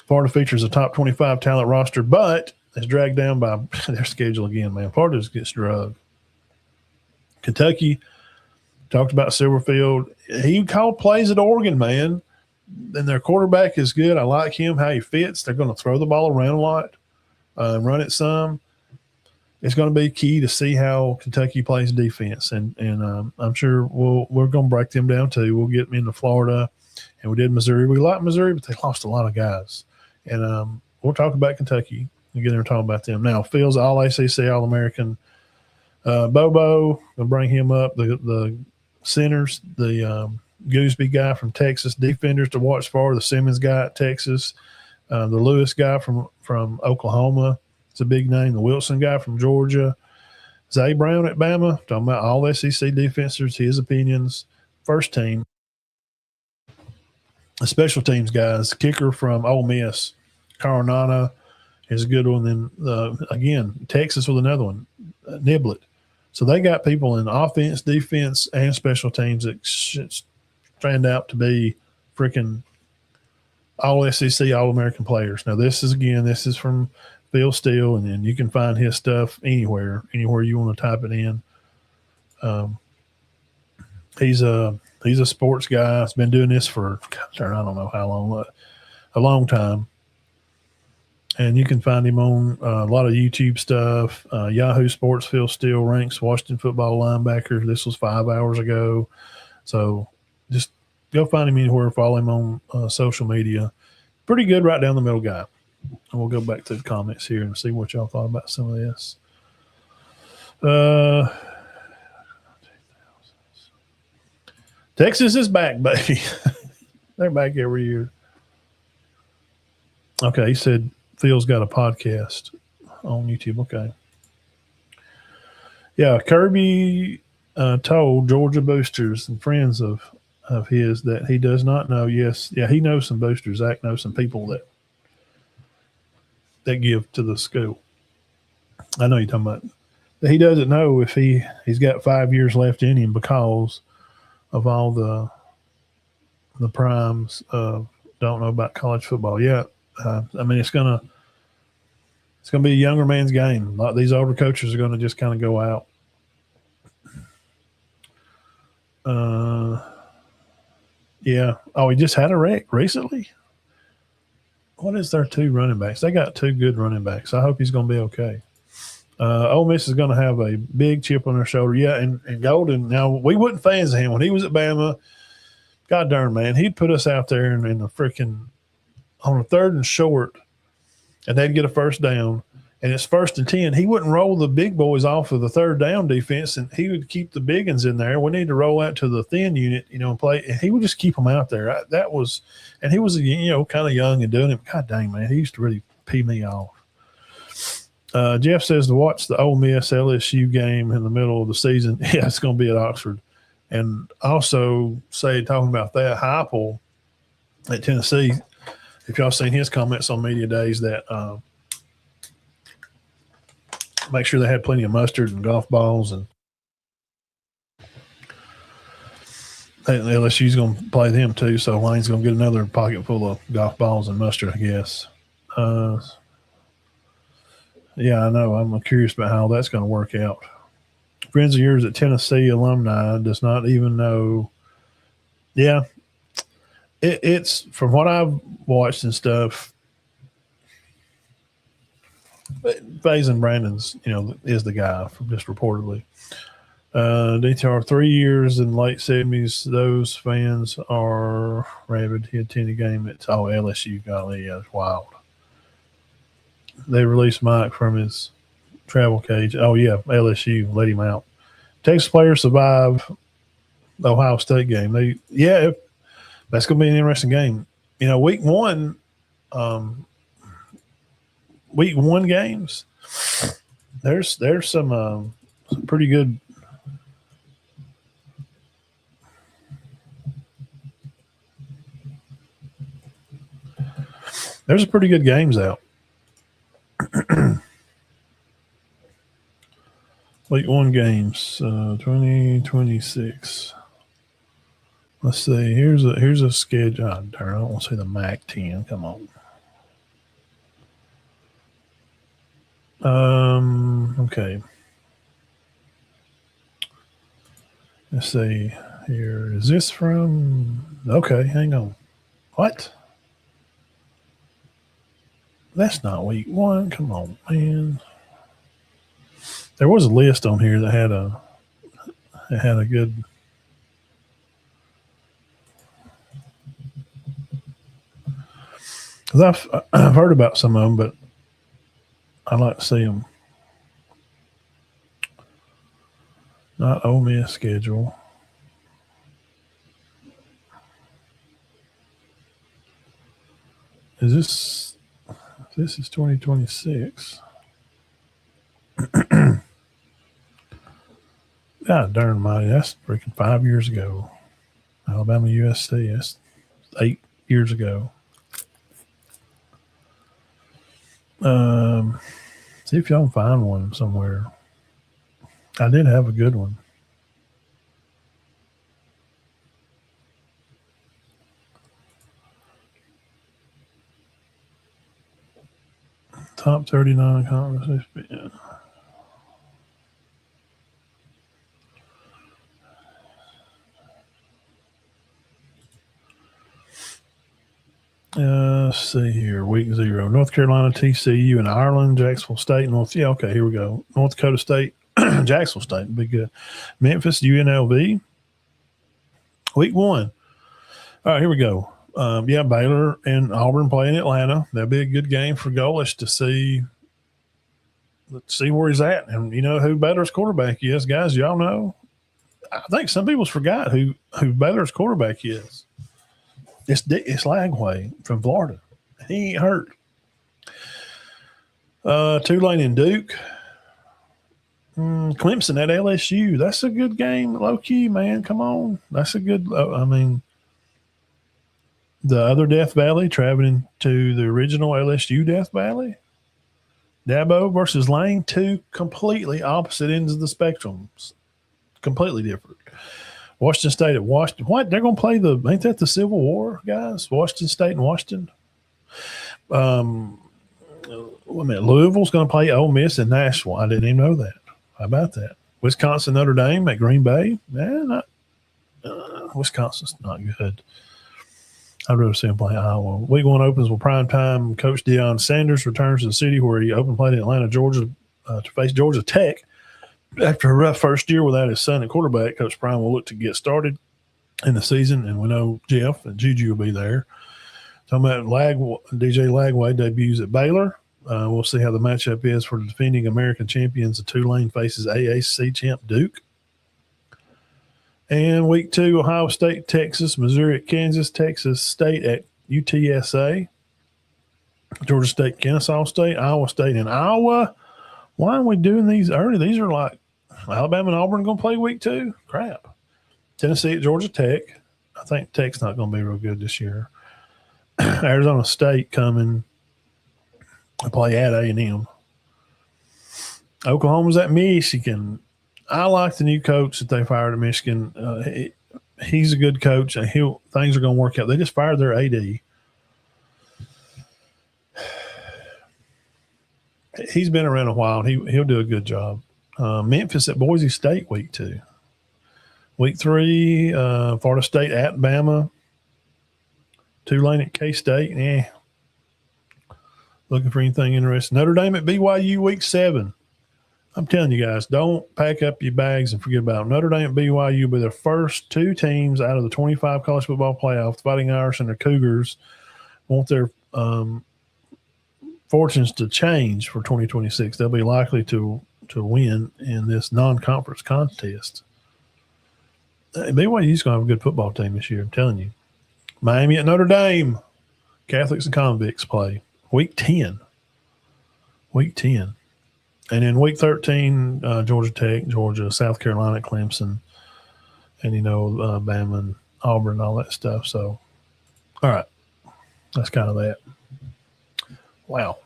Florida features a top 25 talent roster, but is dragged down by their schedule again, man. Florida just gets drugged. Kentucky, talked about Silverfield. He called plays at Oregon, man. And their quarterback is good. I like him, how he fits. They're going to throw the ball around a lot, run it some. It's going to be key to see how Kentucky plays defense. And I'm sure we're going to break them down too. We'll get them into Florida. And we did Missouri. We like Missouri, but they lost a lot of guys. And we'll talk about Kentucky and get there and talk about them. Now, Phil's All-ACC, All-American. Bobo, going to bring him up. The centers, the Gooseby guy from Texas, defenders to watch for, the Simmons guy at Texas, the Lewis guy from Oklahoma. It's a big name. The Wilson guy from Georgia. Zae Brown at Bama, talking about all SEC defenders, his opinions. First team. The special teams guys, kicker from Ole Miss, Caronana is a good one. Then, again, Texas with another one, Niblett. So they got people in offense, defense, and special teams that stand out to be freaking all SEC, all American players. Now, this is from Phil Steele, and then you can find his stuff anywhere you want to type it in. He's a sports guy. He's been doing this for, I don't know how long, a long time. And you can find him on a lot of YouTube stuff. Yahoo Sports, Phil Steele ranks Washington football linebacker. This was 5 hours ago. So just go find him anywhere. Follow him on social media. Pretty good right down the middle guy. And we'll go back to the comments here and see what y'all thought about some of this. Texas is back, baby. They're back every year. Okay, he said Phil's got a podcast on YouTube. Okay. Yeah, Kirby told Georgia boosters and friends of his that he does not know. Yes, yeah, he knows some boosters. Zach knows some people that give to the school. I know you're talking about. He doesn't know if he's got 5 years left in him because of all the primes don't know about college football yet. I mean, it's gonna be a younger man's game. A lot of these older coaches are going to just kind of go out. Yeah. Oh, he just had a wreck recently. What is their 2 running backs? They got 2 good running backs. I hope he's going to be okay. Ole Miss is going to have a big chip on their shoulder. Yeah, and Golden. Now, we wasn't fans of him when he was at Bama. God darn, man, he'd put us out there in the freaking on a 3rd and short, and they'd get a first down, and it's 1st and 10. He wouldn't roll the big boys off of the 3rd down defense, and he would keep the big ones in there. We need to roll out to the thin unit, and play. And he would just keep them out there. And he was, kind of young and doing it. God dang, man, he used to really pee me off. Jeff says to watch the Ole Miss LSU game in the middle of the season. Yeah, it's going to be at Oxford. And also talking about that, Heupel at Tennessee, if y'all seen his comments on media days that make sure they had plenty of mustard and golf balls, and LSU's going to play them too. So Lane's going to get another pocket full of golf balls and mustard, I guess. Yeah, I know. I'm curious about how that's going to work out. Friends of yours at Tennessee alumni does not even know. Yeah, it's from what I've watched and stuff. Faison Brandon's, is the guy from just reportedly. DTR 3 years in late 70s. Those fans are rabid. He attended a game at LSU. Golly, yeah, it's wild. They released Mike from his travel cage. Oh, yeah, LSU let him out. Texas players survive the Ohio State game. That's going to be an interesting game. Week one games, there's some pretty good. There's some pretty good games out. Week 1 games, 2026. Let's see. Here's a schedule. Oh, darn, I don't want to say the MAC 10. Come on. Okay. Let's see here. Is this from? Okay, hang on. What? That's not week 1. Come on, man. There was a list on here that had a good. Because I've heard about some of them, but I like to see them. Not Ole Miss schedule. This is 2026. God darn mighty, that's freaking 5 years ago. Alabama USC, that's 8 years ago. See if y'all can find one somewhere. I did have a good one. Top 39 conference ESPN. Let's see here. Week 0. North Carolina, TCU, and Ireland, Jacksonville State, Yeah, okay, here we go. North Dakota State, Jacksonville State would be good. Memphis, UNLV. Week 1. All right, here we go. Baylor and Auburn play in Atlanta. That'll be a good game for Golish to see. Let's see where he's at. And you know who Baylor's quarterback is, guys. Y'all know. I think some people forgot who Baylor's quarterback is. It's Lagway from Florida. He ain't hurt. Tulane and Duke. Clemson at LSU. That's a good game. Low key, man. Come on. That's a good. The other Death Valley traveling to the original LSU Death Valley. Dabo versus Lane. 2 completely opposite ends of the spectrum. Completely different. Washington State at Washington. What? They're going to play ain't that the Civil War, guys? Washington State and Washington. Louisville's going to play Ole Miss in Nashville. I didn't even know that. How about that? Wisconsin, Notre Dame at Green Bay. Wisconsin's not good. I'd rather see him play Iowa. Week 1 opens with primetime. Coach Deion Sanders returns to the city where he opened play in Atlanta, Georgia, to face Georgia Tech. After a rough first year without his son at quarterback, Coach Prime will look to get started in the season, and we know Jeff and Juju will be there. Talking about DJ Lagway debuts at Baylor. We'll see how the matchup is for the defending American champions. The Tulane faces AAC champ Duke. And week 2, Ohio State, Texas, Missouri at Kansas, Texas State at UTSA, Georgia State, Kennesaw State, Iowa State, and Iowa. Why are we doing these early? These are like Alabama and Auburn going to play week 2. Crap. Tennessee at Georgia Tech. I think Tech's not going to be real good this year. Arizona State coming to play at A&M. Oklahoma's at Michigan. I like the new coach that they fired at Michigan. He's a good coach, and things are going to work out. They just fired their AD. He's been around a while. He'll do a good job. Memphis at Boise State week 2. Week 3, Florida State at Bama. Tulane at K-State. Looking for anything interesting. Notre Dame at BYU week 7. I'm telling you guys, don't pack up your bags and forget about them. Notre Dame and BYU will be the first 2 teams out of the 25 college football playoff. The Fighting Irish and the Cougars want their fortunes to change for 2026. They'll be likely to win in this non-conference contest. BYU's going to have a good football team this year, I'm telling you. Miami at Notre Dame. Catholics and convicts play. Week 10. And then week 13, Georgia Tech, Georgia, South Carolina, Clemson, and, Bama and Auburn and all that stuff. So, all right. That's kind of that. Wow.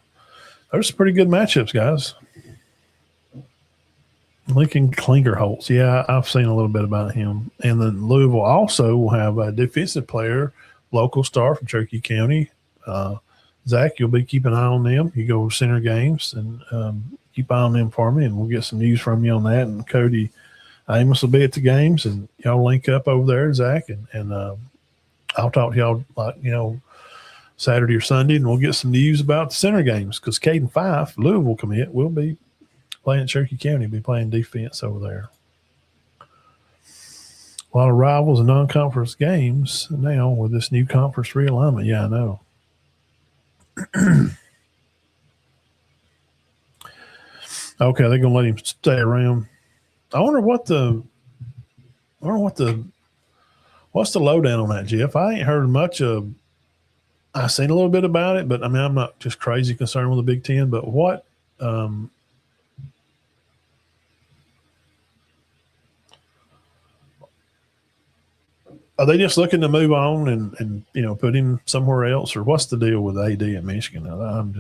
There's some pretty good matchups, guys. Lincoln Klingerholtz. Yeah, I've seen a little bit about him. And then Louisville also will have a defensive player, local star from Cherokee County. Zach, you'll be keeping an eye on them. You go to center games and keep an eye on them for me, and we'll get some news from you on that. And Cody Amos will be at the games, and y'all link up over there, Zach, and I'll talk to y'all Saturday or Sunday, and we'll get some news about the center games because Caden Fife, Louisville commit, will be playing at Cherokee County, be playing defense over there. A lot of rivals and non-conference games now with this new conference realignment. Yeah, I know. Okay, they're gonna let him stay around. I wonder what's the lowdown on that, Jeff? I ain't heard much of. I've seen a little bit about it, but I mean, I'm not just crazy concerned with the Big Ten. But what? Are they just looking to move on and put him somewhere else, or what's the deal with AD at Michigan? I'm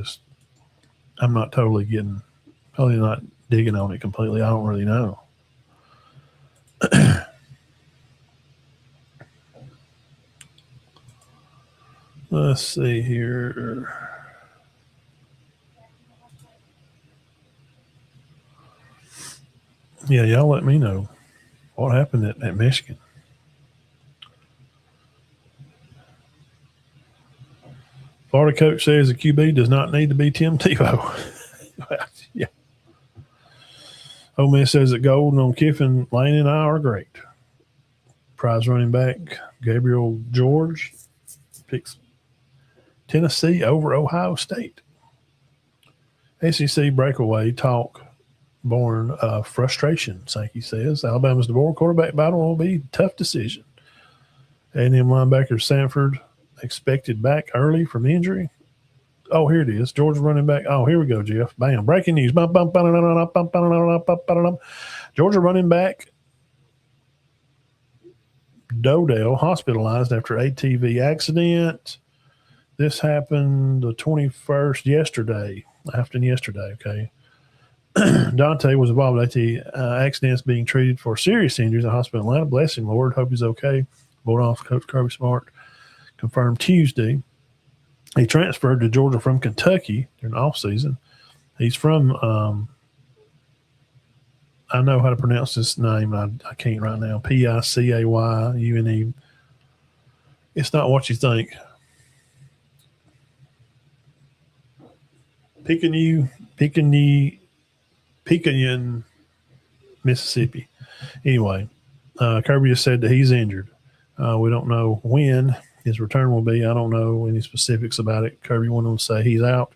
not totally not digging on it completely. I don't really know. Let's see here. Yeah, y'all let me know what happened at Michigan. Florida coach says the QB does not need to be Tim Tebow. Yeah. Ole Miss says that Golden on Kiffin, Lane, and I are great. Prize running back Gabriel George picks Tennessee over Ohio State. SEC breakaway talk born of frustration, Sankey says. Alabama's Deboer quarterback battle will be a tough decision. A&M linebacker Sanford expected back early from injury. Oh, here it is. Georgia running back. Oh, here we go, Jeff. Bam. Breaking news. Georgia running back Dodell hospitalized after ATV accident. This happened the 21st yesterday. Okay. Dante was involved with ATV accidents being treated for serious injuries in hospital in Atlanta. Bless him, Lord. Hope he's okay. Bulldogs coach Kirby Smart confirmed Tuesday. He transferred to Georgia from Kentucky during the offseason. He's from, I know how to pronounce this name. I can't right now. Picayune. It's not what you think. Picayune, Mississippi. Anyway, Kirby has said that he's injured. We don't know when his return will be. I don't know any specifics about it. Kirby went on to say he's out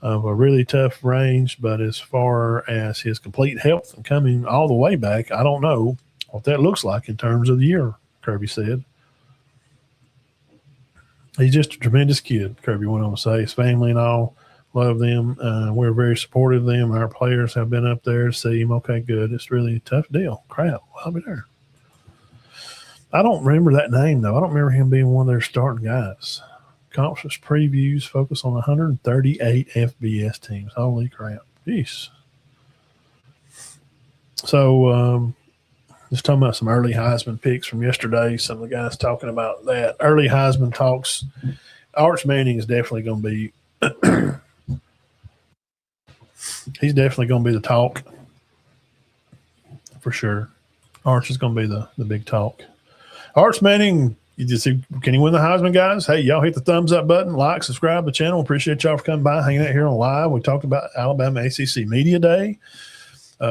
of a really tough range, but as far as his complete health and coming all the way back, I don't know what that looks like in terms of the year, Kirby said. He's just a tremendous kid, Kirby went on to say. His family and all love them. We're very supportive of them. Our players have been up there to see him. Okay, good. It's really a tough deal. Crap. I'll be there. I don't remember that name, though. I don't remember him being one of their starting guys. Conference previews focus on 138 FBS teams. Holy crap. Jeez. So, just talking about some early Heisman picks from yesterday. Some of the guys talking about that. Early Heisman talks. Arch Manning is definitely going to be he's definitely going to be the talk for sure. Arch is going to be the big talk. Arch Manning, you just see, can he win the Heisman, guys? Hey, y'all hit the thumbs up button, like, subscribe to the channel. Appreciate y'all for coming by, hanging out here on live. We talked about Alabama ACC Media Day.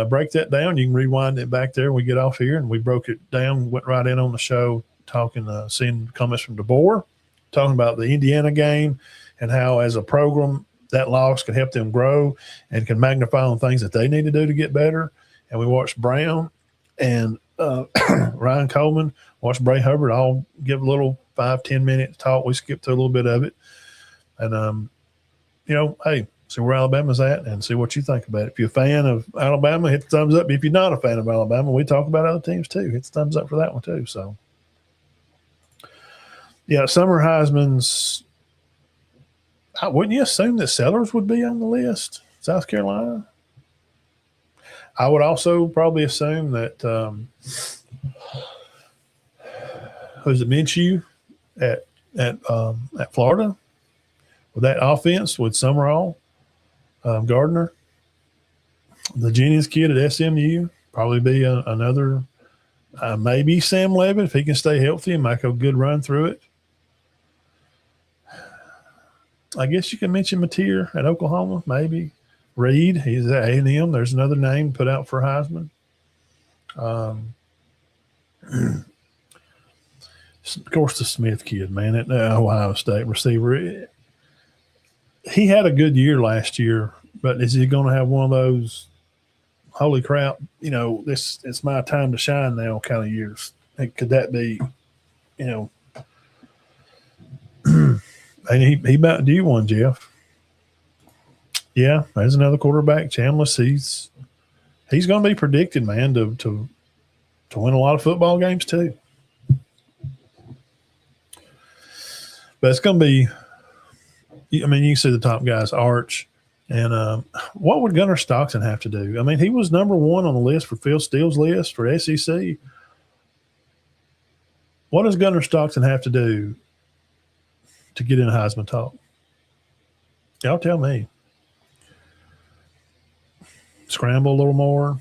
Break that down. You can rewind it back there when we get off here, and we broke it down, went right in on the show, talking, seeing comments from Deboer, talking about the Indiana game and how as a program that loss can help them grow and can magnify on things that they need to do to get better. And we watched Brown and Ryan Coleman, watched Bray Hubbard all give a little 5-10 minute talk. We skipped through a little bit of it. And, hey, see where Alabama's at and see what you think about it. If you're a fan of Alabama, hit the thumbs up. If you're not a fan of Alabama, we talk about other teams too. Hit the thumbs up for that one too. So, yeah, Summer Heisman's, wouldn't you assume that Sellers would be on the list? South Carolina? I would also probably assume that who's it, Minshew at Florida with that offense with Summerall, Gardner, the Jennings kid at SMU, probably be another maybe Sam Levitt if he can stay healthy and make a good run through it. I guess you can mention Mateer at Oklahoma, maybe. Reed, he's at A&M. There's another name put out for Heisman. Of course, the Smith kid, man, at Ohio State receiver. He had a good year last year, but is he going to have one of those, holy crap, it's my time to shine now kind of years? Could that be, and he about due one, Jeff. Yeah, there's another quarterback, Chambliss. He's going to be predicted, man, to win a lot of football games too. But it's going to be, you can see the top guys: Arch, And what would Gunnar Stockton have to do? I mean, he was number one on the list for Phil Steele's list for SEC. What does Gunnar Stockton have to do to get in Heisman talk? Y'all tell me. Scramble a little more.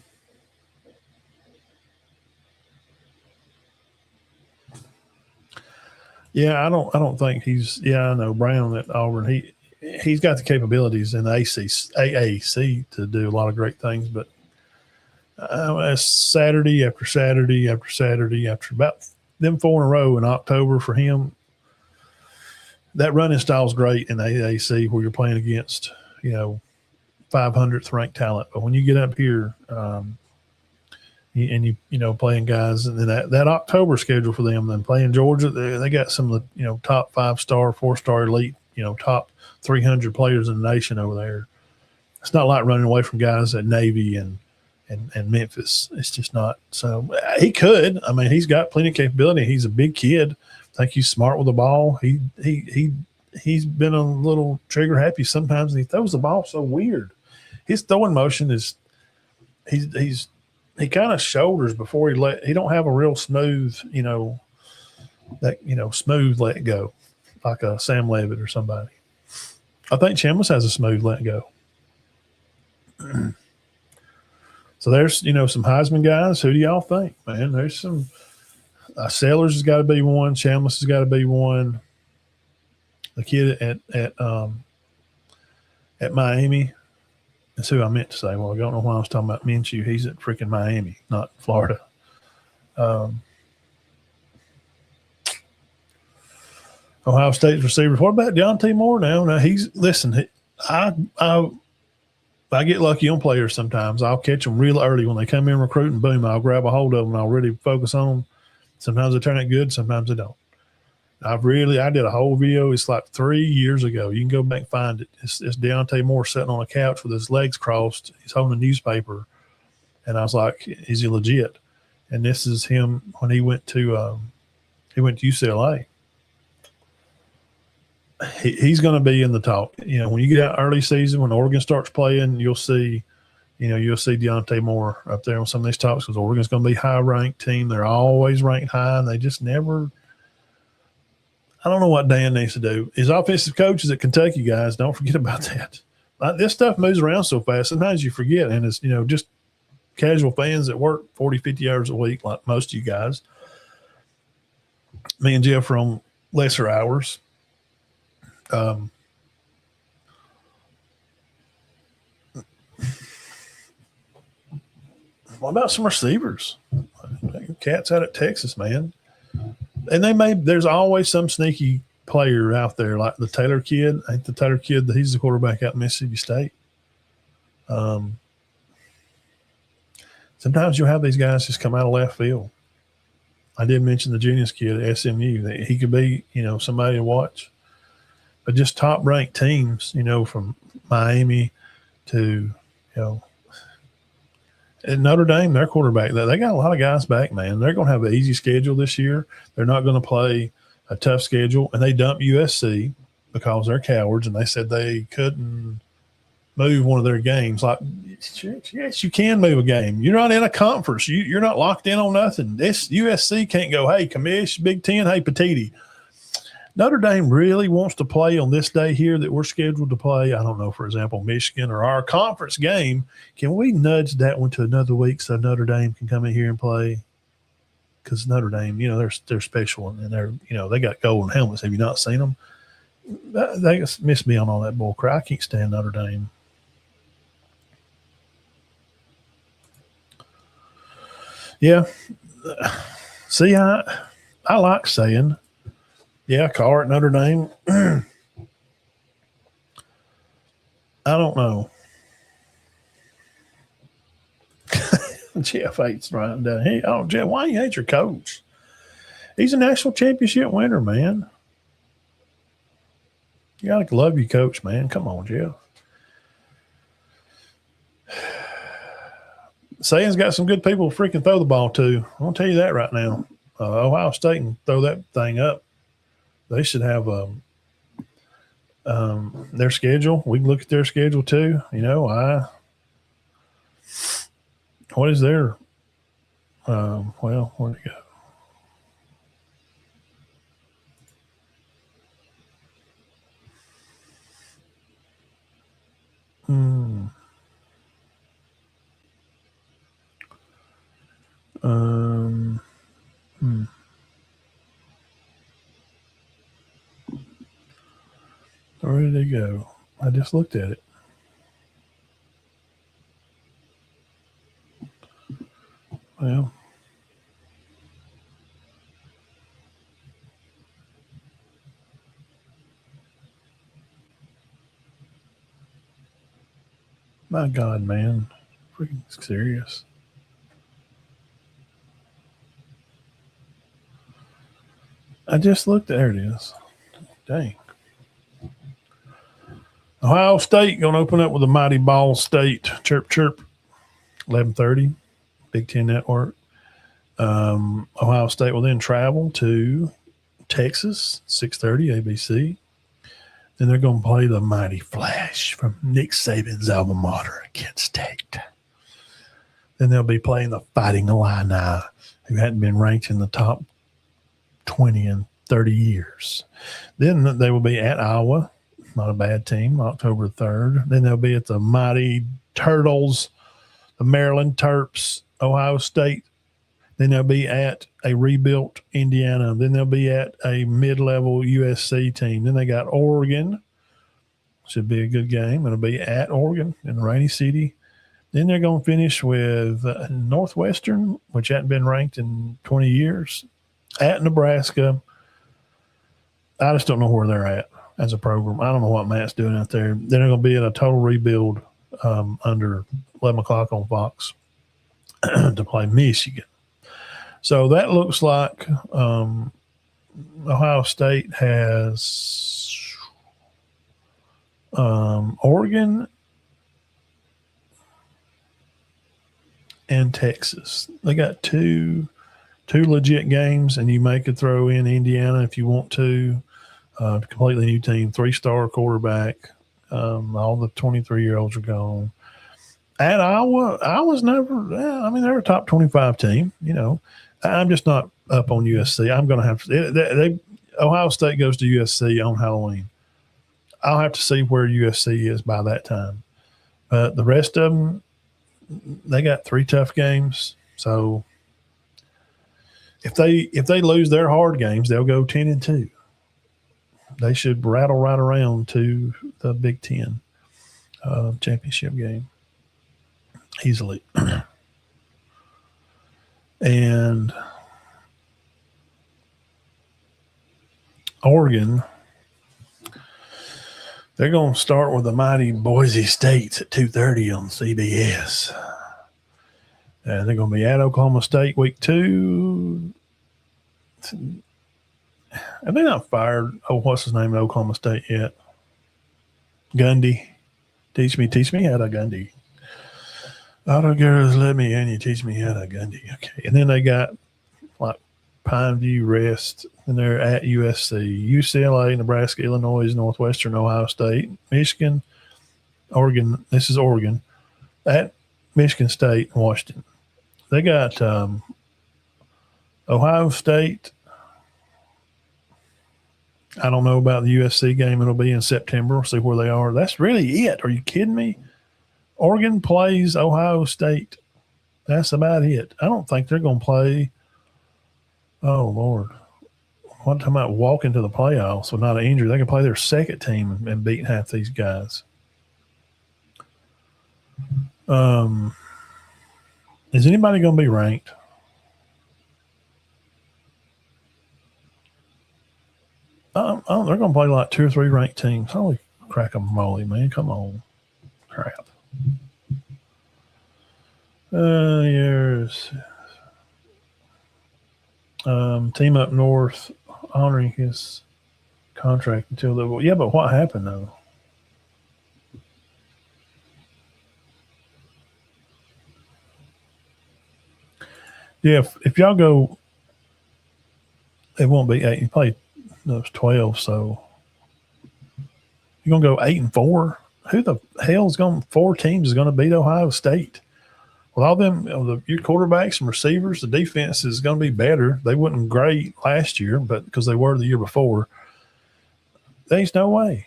Yeah, I don't think he's. Yeah, I know Brown at Auburn. He's got the capabilities in the AAC to do a lot of great things, but Saturday after Saturday after Saturday after about them 4 in a row in October for him, that running style is great in the AAC where you're playing against 500th ranked talent. But when you get up here and you playing guys, and then that October schedule for them, then playing Georgia, they got some of the top 5-star, 4-star elite, top 300 players in the nation over there. It's not like running away from guys at Navy and Memphis. It's just not. So he could. I mean, he's got plenty of capability. He's a big kid. I think he's smart with the ball. He's been a little trigger happy sometimes, and he throws the ball so weird. His throwing motion is he kind of shoulders before he don't have a real smooth, smooth let go like a Sam Levitt or somebody. I think Chambliss has a smooth let go. So there's, some Heisman guys. Who do y'all think, man? There's some Sellers has got to be one. Chambliss has got to be one. The kid at Miami. That's who I meant to say. Well, I don't know why I was talking about Minshew. He's at freaking Miami, not Florida. Ohio State's receivers. What about Deontay Moore now? Now I get lucky on players sometimes. I'll catch them real early when they come in recruiting. Boom, I'll grab a hold of them and I'll really focus on them. Sometimes they turn out good, sometimes they don't. I did a whole video. It's like 3 years ago. You can go back and find it. It's Deontay Moore sitting on a couch with his legs crossed. He's holding a newspaper. And I was like, is he legit? And this is him when he went to UCLA. He's going to be in the talk. When you get out early season, when Oregon starts playing, you'll see Deontay Moore up there on some of these talks because Oregon's going to be a high-ranked team. They're always ranked high, and they just never – I don't know what Dan needs to do. His offensive coach is at Kentucky, guys. Don't forget about that. This stuff moves around so fast. Sometimes you forget, and it's, just casual fans that work 40, 50 hours a week like most of you guys. Me and Jeff are on lesser hours. What about some receivers? Cats out at Texas, man. And there's always some sneaky player out there, like the Taylor kid. I think the Taylor kid, he's the quarterback out in Mississippi State. Sometimes you'll have these guys just come out of left field. I did mention the Junius kid at SMU. He could be, somebody to watch. But just top-ranked teams, from Miami to, at Notre Dame, their quarterback, they got a lot of guys back, man. They're going to have an easy schedule this year. They're not going to play a tough schedule. And they dumped USC because they're cowards, and they said they couldn't move one of their games. Like, yes, you can move a game. You're not in a conference. You're not locked in on nothing. This USC can't go, hey, commish, Big Ten, hey, Petiti. Notre Dame really wants to play on this day here that we're scheduled to play. I don't know, for example, Michigan or our conference game. Can we nudge that one to another week so Notre Dame can come in here and play? Because Notre Dame, they're special and they're, they got golden helmets. Have you not seen them? They miss me on all that bull crap. I can't stand Notre Dame. Yeah. See, I like saying. Yeah, Carr at Notre Dame. I don't know. Jeff hates Ryan Day. Hey, Jeff, why you hate your coach? He's a national championship winner, man. You got to love your coach, man. Come on, Jeff. Sayan's got some good people to freaking throw the ball to. I'm going to tell you that right now. Ohio State can throw that thing up. They should have their schedule. We can look at their schedule too. What is their? Where'd it go? Where did it go? I just looked at it. Well, my God, man. Freaking serious. I just looked. There it is. Dang. Ohio State going to open up with a mighty Ball State. Chirp, chirp. 11:30. Big Ten Network. Ohio State will then travel to Texas. 6:30 ABC. Then they're going to play the mighty Flash from Nick Saban's alma mater, Kent State. Then they'll be playing the Fighting Illini, who hadn't been ranked in the top 20 in 30 years. Then they will be at Iowa, not a bad team, October 3rd. Then they'll be at the mighty Turtles, the Maryland Terps, Ohio State. Then they'll be at a rebuilt Indiana. Then they'll be at a mid-level USC team. Then they got Oregon. Should be a good game. It'll be at Oregon in the Rainy City. Then they're going to finish with Northwestern, which hadn't been ranked in 20 years, at Nebraska. I just don't know where they're at as a program. I don't know what Matt's doing out there. Then they're going to be in a total rebuild under 11 o'clock on Fox to play Michigan. So that looks like Ohio State has Oregon and Texas. They got two legit games, and you may could throw in Indiana if you want to. Completely new team, 3-star quarterback. All the 23-year-olds are gone. At Iowa, Iowa's never. They're a top 25 team. I'm just not up on USC. I'm going to have to. Ohio State goes to USC on Halloween. I'll have to see where USC is by that time. But the rest of them, they got 3 tough games. So if they lose their hard games, they'll go 10-2. They should rattle right around to the Big Ten championship game easily. And Oregon, they're going to start with the mighty Boise State at 2:30 on CBS. And they're going to be at Oklahoma State week 2. Have they not fired, what's his name at Oklahoma State yet? Gundy. Teach me how to Gundy. Auto girls, let me in. You teach me how to Gundy. Okay. And then they got like Pineview Rest, and they're at USC, UCLA, Nebraska, Illinois, Northwestern, Ohio State, Michigan, Oregon. This is Oregon at Michigan State and Washington. They got Ohio State. I don't know about the USC game. It'll be in September. We'll see where they are. That's really it. Are you kidding me? Oregon plays Ohio State. That's about it. I don't think they're going to play. Oh, Lord. What time about walking to the playoffs with not an injury? They can play their second team and beat half these guys. Is anybody going to be ranked? They're going to play like 2 or 3 ranked teams. Holy crack-a-moly, man. Come on. Crap. Here's team up north honoring his contract until the – yeah, but what happened, though? Yeah, if y'all go – it won't be 8. You play those 12, so You're going to go 8-4. Who the hell's going? 4 teams is going to beat Ohio State. Well, all them, your quarterbacks and receivers, the defense is going to be better. They wasn't great last year, but because they were the year before, there's no way.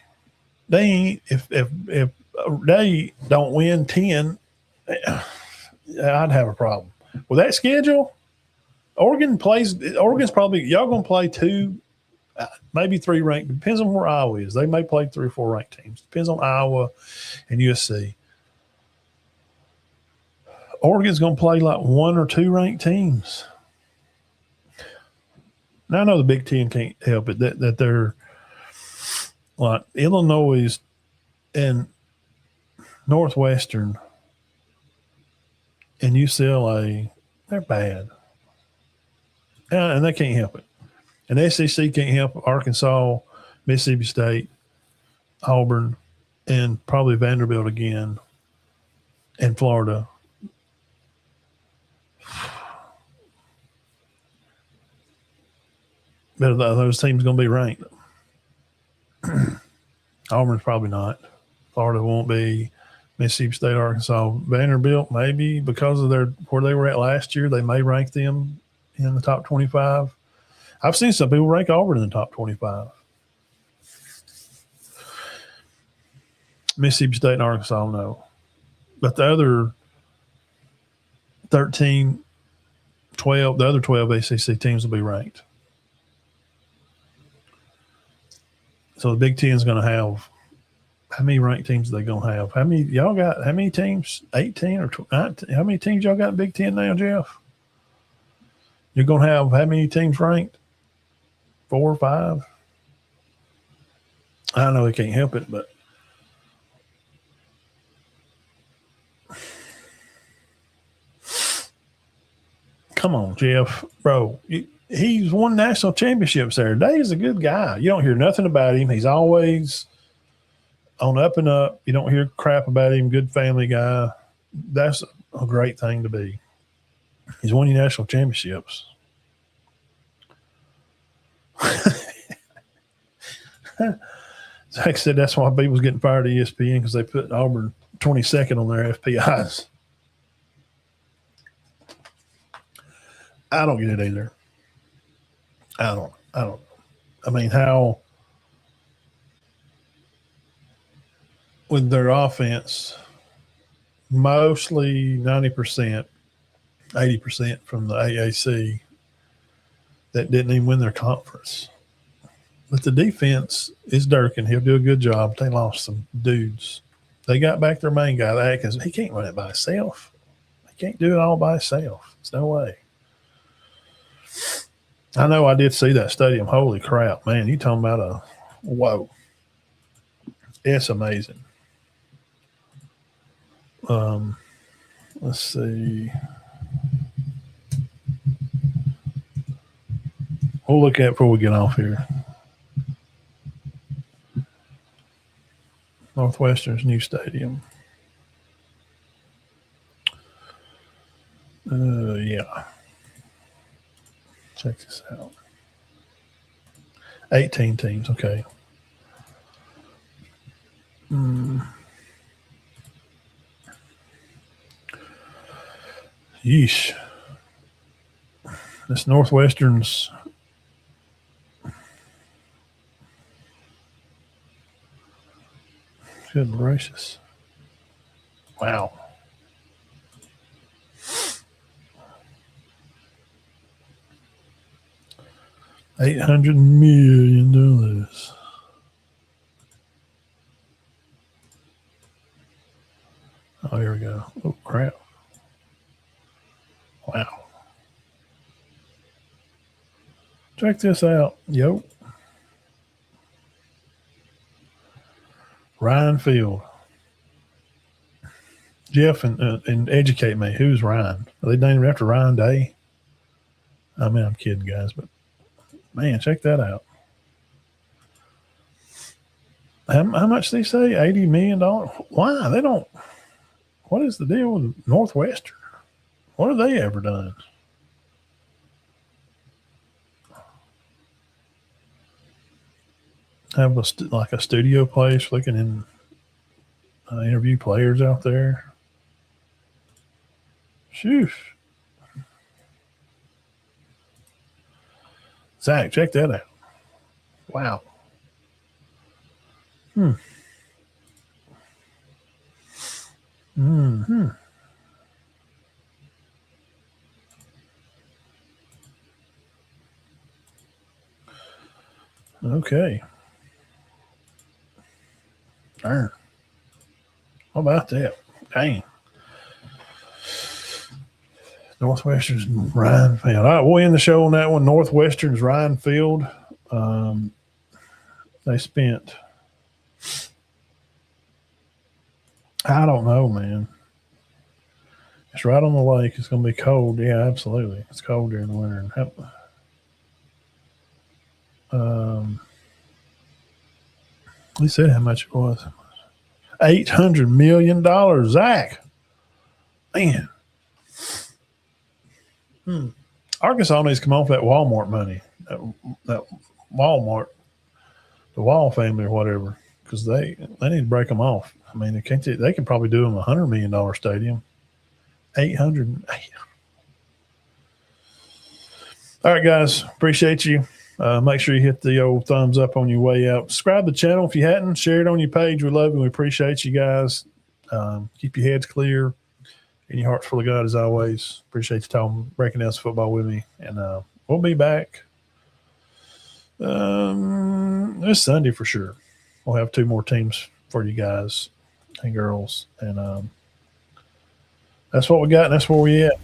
They ain't. If they don't win 10, I'd have a problem with that schedule. Oregon's probably y'all going to play 2, maybe 3 ranked. Depends on where Iowa is. They may play 3 or 4 ranked teams. Depends on Iowa and USC. Oregon's going to play like 1 or 2 ranked teams. Now I know the Big Ten can't help it that they're like Illinois and Northwestern and UCLA. They're bad, and they can't help it. And the SEC can't help Arkansas, Mississippi State, Auburn, and probably Vanderbilt again, and Florida. But are those teams going to be ranked? Auburn's probably not. Florida won't be. Mississippi State, Arkansas, Vanderbilt, maybe because of where they were at last year, they may rank them in the top 25. I've seen some people rank Auburn in the top 25. Mississippi State and Arkansas, no. But the other 13, 12, the other 12 ACC teams will be ranked. So the Big Ten is going to have, how many ranked teams are they going to have? How many teams? 18 or 19? How many teams y'all got in Big Ten now, Jeff? You're going to have how many teams ranked? 4 or 5? I know they can't help it, but come on, Jeff, bro. He's won national championships there. Dave's a good guy. You don't hear nothing about him. He's always on up and up. You don't hear crap about him. Good family guy. That's a great thing to be. He's won your national championships. Zach said that's why people's getting fired at ESPN because they put Auburn 22nd on their FPIs. I don't get it either. I don't. I mean, how with their offense, mostly 90%, 80% from the AAC that didn't even win their conference. But the defense is Durkin. He'll do a good job. They lost some dudes. They got back their main guy, Atkins. He can't run it by himself. He can't do it all by himself. There's no way. I know I did see that stadium. Holy crap, man. You talking about whoa. It's amazing. Let's see. We'll look at it before we get off here. Northwestern's new stadium. Yeah. Check this out. 18 teams, okay. Yeesh. This Northwestern's good gracious. Wow. $800 million. Oh, here we go. Oh, crap. Wow. Check this out. Yo. Ryan Field. Jeff, and educate me. Who's Ryan? Are they named after Ryan Day? I mean, I'm kidding, guys, but man, check that out. How much do they say? $80 million? Why? They don't. What is the deal with Northwestern? What have they ever done? have like a studio place we can interview players out there. Shoo. Zach, check that out. Wow. Mm-hmm. Okay. Darn. How about that? Dang. Northwestern's Ryan Field. All right, we'll end the show on that one. Northwestern's Ryan Field. They spent, I don't know, man. It's right on the lake. It's going to be cold. Yeah, absolutely. It's cold during the winter. He said how much it was. $800 million, Zach. Man. Arkansas needs to come off that Walmart money. That Walmart, the Wall family or whatever, because they need to break them off. I mean, they can probably do them $100 million stadium. 800. All right, guys. Appreciate you. Make sure you hit the old thumbs up on your way out. Subscribe to the channel if you hadn't. Share it on your page. We love you. We appreciate you guys. Keep your heads clear and your hearts full of God as always. Appreciate you talking, breaking down some football with me. And we'll be back this Sunday for sure. We'll have 2 more teams for you guys and girls. And that's what we got, and that's where we at.